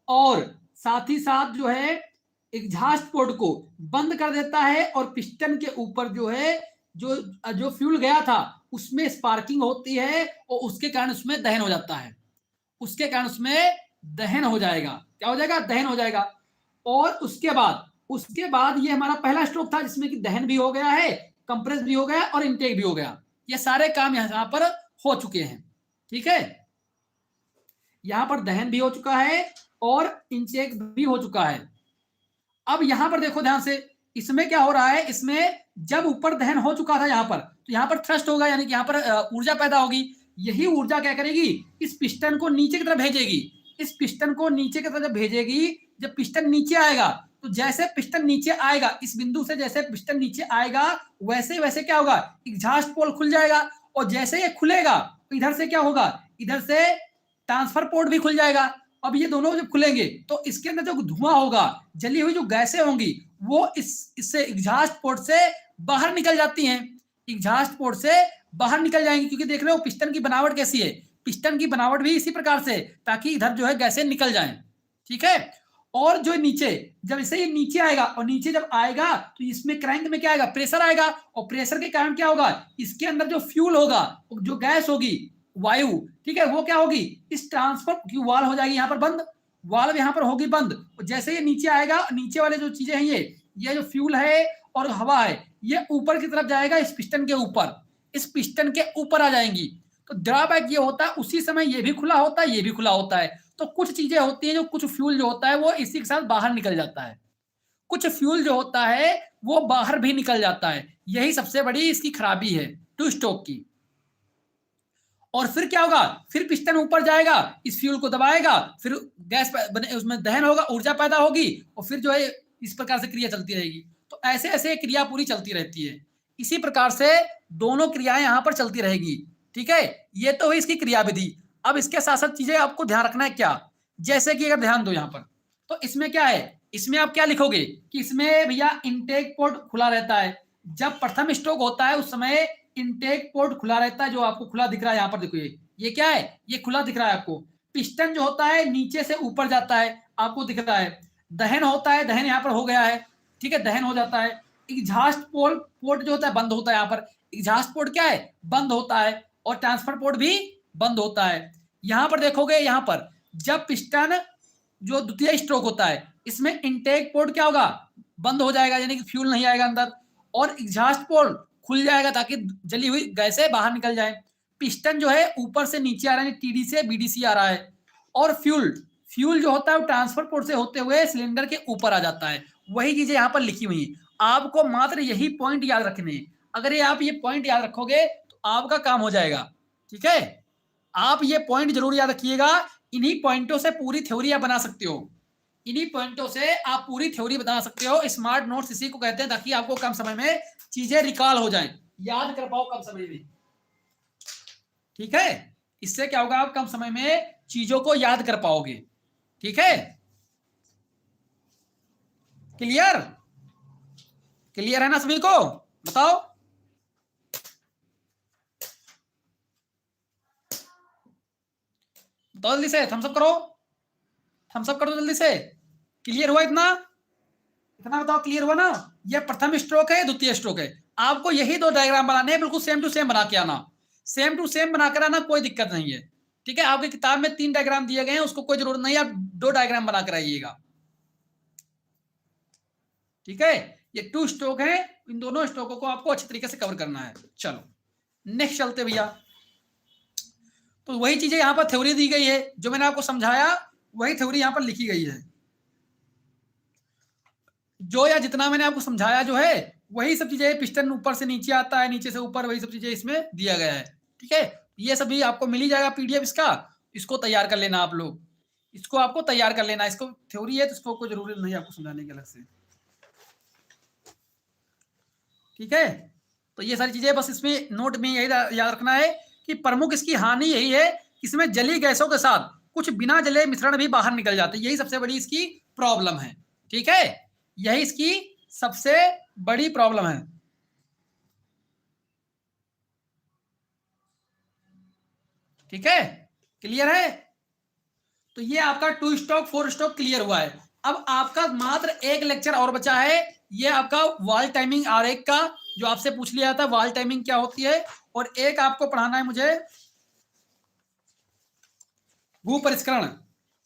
और साथ ही साथ जो है एग्जॉस्ट पोर्ट को बंद कर देता है, और पिस्टन के ऊपर जो है जो जो फ्यूल गया था उसमें स्पार्किंग होती है, और उसके कारण उसमें दहन हो जाता है, उसके कारण उसमें दहन हो जाएगा। क्या हो जाएगा, दहन हो जाएगा। और उसके बाद ये हमारा पहला स्ट्रोक था जिसमें कि दहन भी हो गया है, कंप्रेस भी हो गया और इनटेक भी हो गया। ये सारे काम यहां पर हो चुके हैं, ठीक है। यहां पर दहन भी हो चुका है और इनटेक भी हो चुका है। अब यहां पर देखो ध्यान से, इसमें क्या हो रहा है, इसमें जब ऊपर दहन हो चुका था यहां पर, तो यहां पर थ्रस्ट होगा, यानी कि यहां पर ऊर्जा पैदा होगी। यही ऊर्जा क्या करेगी, इस पिस्टन को नीचे की तरफ भेजेगी। इस पिस्टन को नीचे की तरफ जब भेजेगी, जब पिस्टन नीचे आएगा, तो जैसे पिस्टन नीचे आएगा, इस बिंदु से जैसे पिस्टन नीचे आएगा, वैसे वैसे क्या होगा, एग्जॉस्ट पोल खुल जाएगा। और जैसे ये खुलेगा तो इधर से क्या होगा, इधर से ट्रांसफर पोर्ट भी खुल जाएगा। अब ये दोनों जब खुलेंगे तो इसके अंदर जो धुआं होगा, जली हुई जो गैसें होंगी, वो इससे एग्जॉस्ट पोर्ट से बाहर निकल जाती हैं, एग्जॉस्ट पोर्ट से बाहर निकल जाएंगी। क्योंकि देख रहे हो पिस्टन की बनावट कैसी है, पिस्टन की बनावट भी इसी प्रकार से, ताकि इधर जो है गैसें निकल जाएं, ठीक है। और जो नीचे, जब इसे ये नीचे आएगा, और नीचे जब आएगा तो इसमें क्रैंक में क्या आएगा, प्रेशर आएगा, और प्रेशर के कारण क्या होगा, इसके अंदर जो फ्यूल होगा, जो गैस होगी, वायु, ठीक है, वो क्या होगी, इस ट्रांसफर की वाल हो जाएगी यहाँ पर बंद, वाल्व यहाँ पर होगी बंद। और जैसे ये नीचे आएगा, नीचे वाले जो चीजें हैं, ये जो फ्यूल है और हवा है, ये ऊपर की तरफ जाएगा, इस पिस्टन के ऊपर, इस पिस्टन के ऊपर आ जाएंगी। तो ड्रॉबैक ये होता है, उसी समय ये भी खुला होता है, ये भी खुला होता है। तो कुछ चीजें होती हैं, जो कुछ फ्यूल जो होता है वो इसी के साथ बाहर निकल जाता है, कुछ फ्यूल जो होता है वो बाहर भी निकल जाता है। यही सबसे बड़ी इसकी खराबी है टू स्ट्रोक की। और फिर क्या होगा, फिर पिस्टन ऊपर जाएगा, इस फ्यूल को दबाएगा, फिर गैस बने, उसमें दहन होगा, ऊर्जा पैदा होगी, और फिर जो है इस प्रकार से क्रिया चलती रहेगी। तो ऐसे ऐसे क्रिया पूरी चलती रहती है। इसी प्रकार से दोनों क्रियाएं यहां पर चलती रहेगी, ठीक है। ये तो हुई इसकी क्रिया विधि। अब इसके साथ साथ चीजें आपको ध्यान रखना है क्या, जैसे कि अगर ध्यान दो यहां पर, तो इसमें क्या है, इसमें आप क्या लिखोगे कि इसमें भैया इनटेक पोर्ट खुला रहता है। जब प्रथम स्ट्रोक होता है उस समय इनटेक पोर्ट खुला रहता है, जो आपको खुला दिख रहा है यहाँ पर देखो, ये क्या है, ये खुला दिख रहा है आपको। पिस्टन जो होता है नीचे से ऊपर जाता है, आपको दिख रहा है। दहन होता है, दहन यहाँ पर हो गया है, ठीक है, दहन हो जाता है। एग्जॉस्ट पोर्ट जो होता है बंद होता है, यहाँ पर एग्जॉस्ट पोर्ट क्या है, बंद होता है, और ट्रांसफर पोर्ट भी बंद होता है। यहां पर देखोगे, यहां पर जब पिस्टन जो द्वितीय स्ट्रोक होता है, इसमें इनटेक पोर्ट क्या होगा, बंद हो जाएगा, यानी कि फ्यूल नहीं आएगा अंदर, और एग्जॉस्ट पोर्ट खुल जाएगा ताकि जली हुई गैसें बाहर निकल जाए। पिस्टन जो है ऊपर से नीचे आ रहा है, टीडी से बीडीसी आ रहा है, और फ्यूल जो होता है वो ट्रांसफर पोर्ट से होते हुए सिलेंडर के ऊपर आ जाता है। वही चीजें यहाँ पर लिखी हुई है, आपको मात्र यही पॉइंट याद रखने हैं। अगर ये आप ये पॉइंट याद रखोगे तो आपका काम हो जाएगा, ठीक है। आप ये पॉइंट जरूर याद रखिएगा, इन्हीं पॉइंटों से पूरी थ्योरी आप बना सकते हो, इन्हीं पॉइंटों से आप पूरी थ्योरी बना सकते हो। स्मार्ट नोट्स इसी को कहते हैं, ताकि आपको कम समय में चीजें रिकॉल हो जाएं, याद कर पाओ कम समय में, ठीक है। इससे क्या होगा, आप कम समय में चीजों को याद कर पाओगे, ठीक है। क्लियर, क्लियर है ना सभी को, बताओ। बताओ जल्दी से, थम्स अप करो, थम्स अप कर दो जल्दी से। क्लियर हुआ इतना, इतना बताओ, क्लियर हुआ ना। ये प्रथम स्ट्रोक है, द्वितीय स्ट्रोक है। आपको यही दो डायग्राम बनाने हैं, बिल्कुल सेम टू सेम बना के आना, सेम टू सेम बनाकर आना, कोई दिक्कत नहीं है, ठीक है। आपकी किताब में 3 डायग्राम दिए गए हैं, उसको कोई जरूरत नहीं है, आप 2 डायग्राम बनाकर आइएगा, ठीक है। ये 2 स्ट्रोक है, इन दोनों स्ट्रोकों को आपको अच्छी तरीके से कवर करना है। चलो नेक्स्ट चलते भैया। तो वही चीजें यहां पर थ्योरी दी गई है, जो मैंने आपको समझाया वही थ्योरी यहां पर लिखी गई है, जो या जितना मैंने आपको समझाया जो है वही सब चीजें। पिस्टन ऊपर से नीचे आता है, नीचे से ऊपर, वही सब चीजें इसमें दिया गया है, ठीक है। ये सभी आपको मिल ही जाएगा पीडीएफ इसका, इसको तैयार कर लेना आप लोग। इसको आपको तैयार कर लेना, इसको थ्योरी है तो इसको कोई जरूरी नहीं आपको समझाने की अलग से, ठीक है। तो ये सारी चीजें बस इसमें नोट में यही याद रखना है कि प्रमुख इसकी हानि यही है कि इसमें जली गैसों के साथ कुछ बिना जले मिश्रण भी बाहर निकल जाते हैं, यही सबसे बड़ी इसकी प्रॉब्लम है, ठीक है। यही इसकी सबसे बड़ी प्रॉब्लम है, ठीक है। क्लियर है? तो ये आपका 2 स्ट्रोक 4 स्ट्रोक क्लियर हुआ है। अब आपका मात्र एक लेक्चर और बचा है, ये आपका वॉल टाइमिंग आरेख का, जो आपसे पूछ लिया था वॉल टाइमिंग क्या होती है, और एक आपको पढ़ाना है मुझे भूपरिष्करण,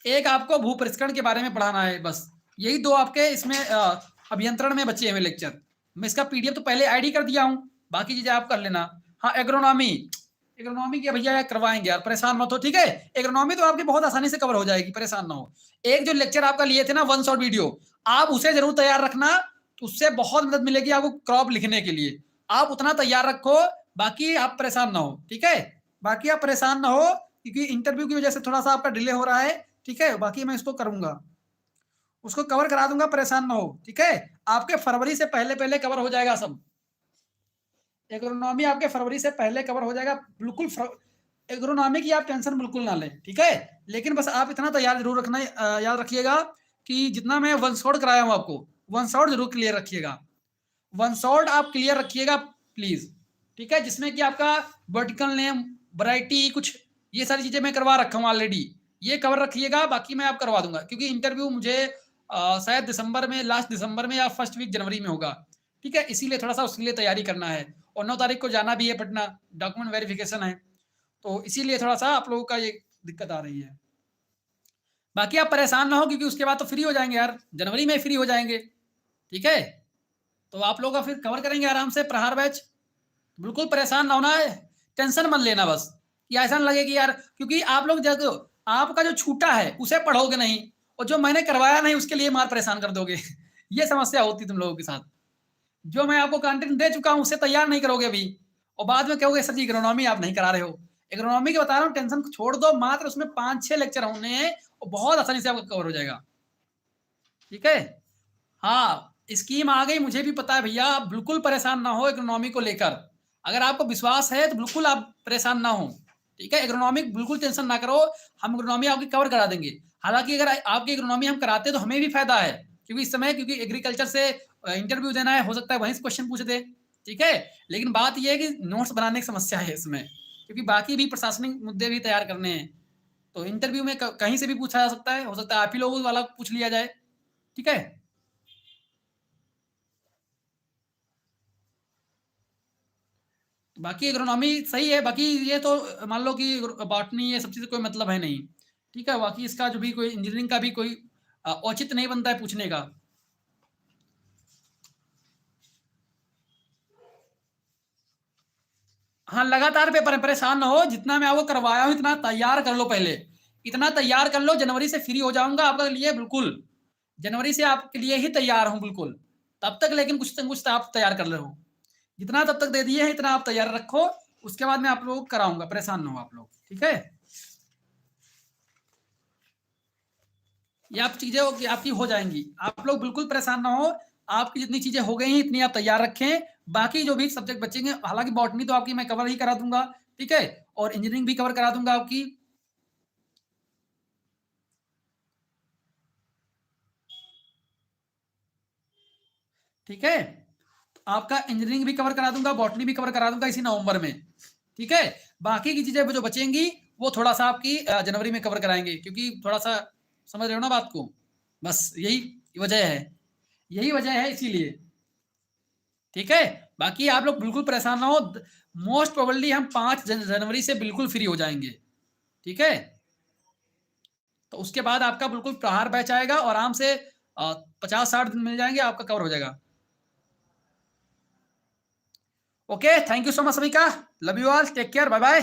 एक आपको भूपरिष्करण के बारे में पढ़ाना है। बस यही दो आपके इसमें अभियंत्रण में बचे हुए लेक्चर। मैं इसका पीडीएफ तो पहले आईडी कर दिया हूं, बाकी चीजें आप कर लेना। हाँ, एग्रोनॉमी, एग्रोनॉमी की भैया करवाएंगे यार, परेशान मत हो, ठीक है। एग्रोनॉमी तो आपकी बहुत आसानी से कवर हो जाएगी, परेशान ना हो। एक जो लेक्चर आपका लिए थे ना 1 शॉट वीडियो, आप उसे जरूर तैयार रखना, उससे बहुत मदद मिलेगी आपको क्रॉप लिखने के लिए। आप उतना तैयार रखो, बाकी आप परेशान ना हो, ठीक है। बाकी आप परेशान ना हो, क्योंकि इंटरव्यू की वजह से थोड़ा सा आपका डिले हो रहा है, ठीक है। बाकी मैं इसको करूंगा, उसको कवर करा दूंगा, परेशान ना हो, ठीक है। आपके फरवरी से पहले पहले कवर हो जाएगा सब, एग्रोनॉमी आपके फरवरी से पहले कवर हो जाएगा बिल्कुल। एग्रोनॉमी की आप टेंशन बिल्कुल ना लें, ठीक है। लेकिन बस आप इतना तैयार जरूर रखना, याद रखिएगा कि जितना मैं 1 शॉट कराया हूं आपको, 1 शॉट जरूर क्लियर रखिएगा, 1 शॉट आप क्लियर रखिएगा प्लीज, ठीक है। जिसमें कि आपका वर्टिकल नेम, वैरायटी, कुछ ये सारी चीजें मैं करवा रखा हूँ ऑलरेडी, ये कवर रखिएगा। बाकी मैं आप करवा दूंगा, क्योंकि इंटरव्यू मुझे शायद दिसंबर में, लास्ट दिसंबर में या फर्स्ट वीक जनवरी में होगा, ठीक है। इसीलिए थोड़ा सा उसके लिए तैयारी करना है, और 9 तारीख को जाना भी है पटना, डॉक्यूमेंट वेरिफिकेशन है, तो इसीलिए थोड़ा सा आप लोगों का ये दिक्कत आ रही है। बाकी आप परेशान ना हो, क्योंकि उसके बाद तो फ्री हो जाएंगे यार, जनवरी में फ्री हो जाएंगे, ठीक है। तो आप लोग का फिर कवर करेंगे आराम से प्रहार बैच, बिल्कुल परेशान ना होना है, टेंशन मत लेना बस, कि ऐसा ना लगे कि यार, क्योंकि आप लोग जब आपका जो छूटा है उसे पढ़ोगे नहीं, और जो मैंने करवाया नहीं उसके लिए मार परेशान कर दोगे ये समस्या होती तुम लोगों के साथ। जो मैं आपको कंटेंट दे चुका हूं उसे तैयार नहीं करोगे अभी, और बाद में कहोगे सर जी एग्रोनॉमी आप नहीं करा रहे हो। एग्रोनॉमी के बता रहा हूँ, टेंशन छोड़ दो, मात्र उसमें 5-6 लेक्चर होने हैं, और बहुत आसानी से आपका कवर हो जाएगा, ठीक है। हाँ, स्कीम आ गई, मुझे भी पता है भैया, आप बिल्कुल परेशान ना हो इकोनॉमी को लेकर। अगर आपको विश्वास है तो बिल्कुल आप परेशान ना हो, ठीक है। इकोनॉमिक बिल्कुल टेंशन ना करो, हम इकोनॉमी आपकी कवर करा देंगे। हालांकि अगर आपकी इकोनॉमी हम कराते तो हमें भी फायदा है, क्योंकि इस समय क्योंकि एग्रीकल्चर से इंटरव्यू देना है, हो सकता है वहीं से क्वेश्चन पूछ दे, ठीक है। लेकिन बात यह है कि नोट्स बनाने की समस्या है इसमें, क्योंकि बाकी भी प्रशासनिक मुद्दे भी तैयार करने हैं, तो इंटरव्यू में कहीं से भी पूछा जा सकता है, हो सकता है आप ही लोगों वाला पूछ लिया जाए, ठीक है। बाकी एग्रोनॉमी सही है, बाकी ये तो मान लो कि बॉटनी ये सब चीज़ कोई मतलब है नहीं, ठीक है। बाकी इसका जो भी कोई इंजीनियरिंग का भी कोई औचित्य नहीं बनता है पूछने का। हाँ, लगातार पेपर है, परेशान ना हो, जितना मैं आपको करवाया हूँ इतना तैयार कर लो पहले, इतना तैयार कर लो, जनवरी से फ्री हो जाऊंगा आपके लिए बिल्कुल, जनवरी से आपके लिए ही तैयार हूँ बिल्कुल। तब तक लेकिन कुछ न कुछ तो आप तैयार कर लो, जितना तब तक दे दिए हैं इतना आप तैयार रखो, उसके बाद मैं आप लोग कराऊंगा, परेशान ना हो आप लोग, ठीक है। ये आप चीजें आपकी हो जाएंगी, आप लोग बिल्कुल परेशान ना हो। आपकी जितनी चीजें हो गई हैं इतनी आप तैयार रखें, बाकी जो भी सब्जेक्ट बचेंगे, हालांकि बॉटनी तो आपकी मैं कवर ही करा दूंगा, ठीक है, और इंजीनियरिंग भी कवर करा दूंगा आपकी, ठीक है। तो आपका इंजीनियरिंग भी कवर करा दूंगा, बॉटनी भी कवर करा दूंगा इसी नवंबर में, ठीक है। बाकी की चीजें जो बचेंगी वो थोड़ा सा आपकी जनवरी में कवर कराएंगे, क्योंकि थोड़ा सा समझ रहे हो ना बात को, बस यही वजह है, यही वजह है इसीलिए, ठीक है। बाकी आप लोग बिल्कुल परेशान ना हो, मोस्ट प्रोबेबली हम 5 जनवरी से बिल्कुल फ्री हो जाएंगे, ठीक है। तो उसके बाद आपका बिल्कुल प्रहार बैच आएगा और आराम से 50-60 दिन मिल जाएंगे, आपका कवर हो जाएगा। Okay, thank you so much सभी का, love you all, take care, bye bye.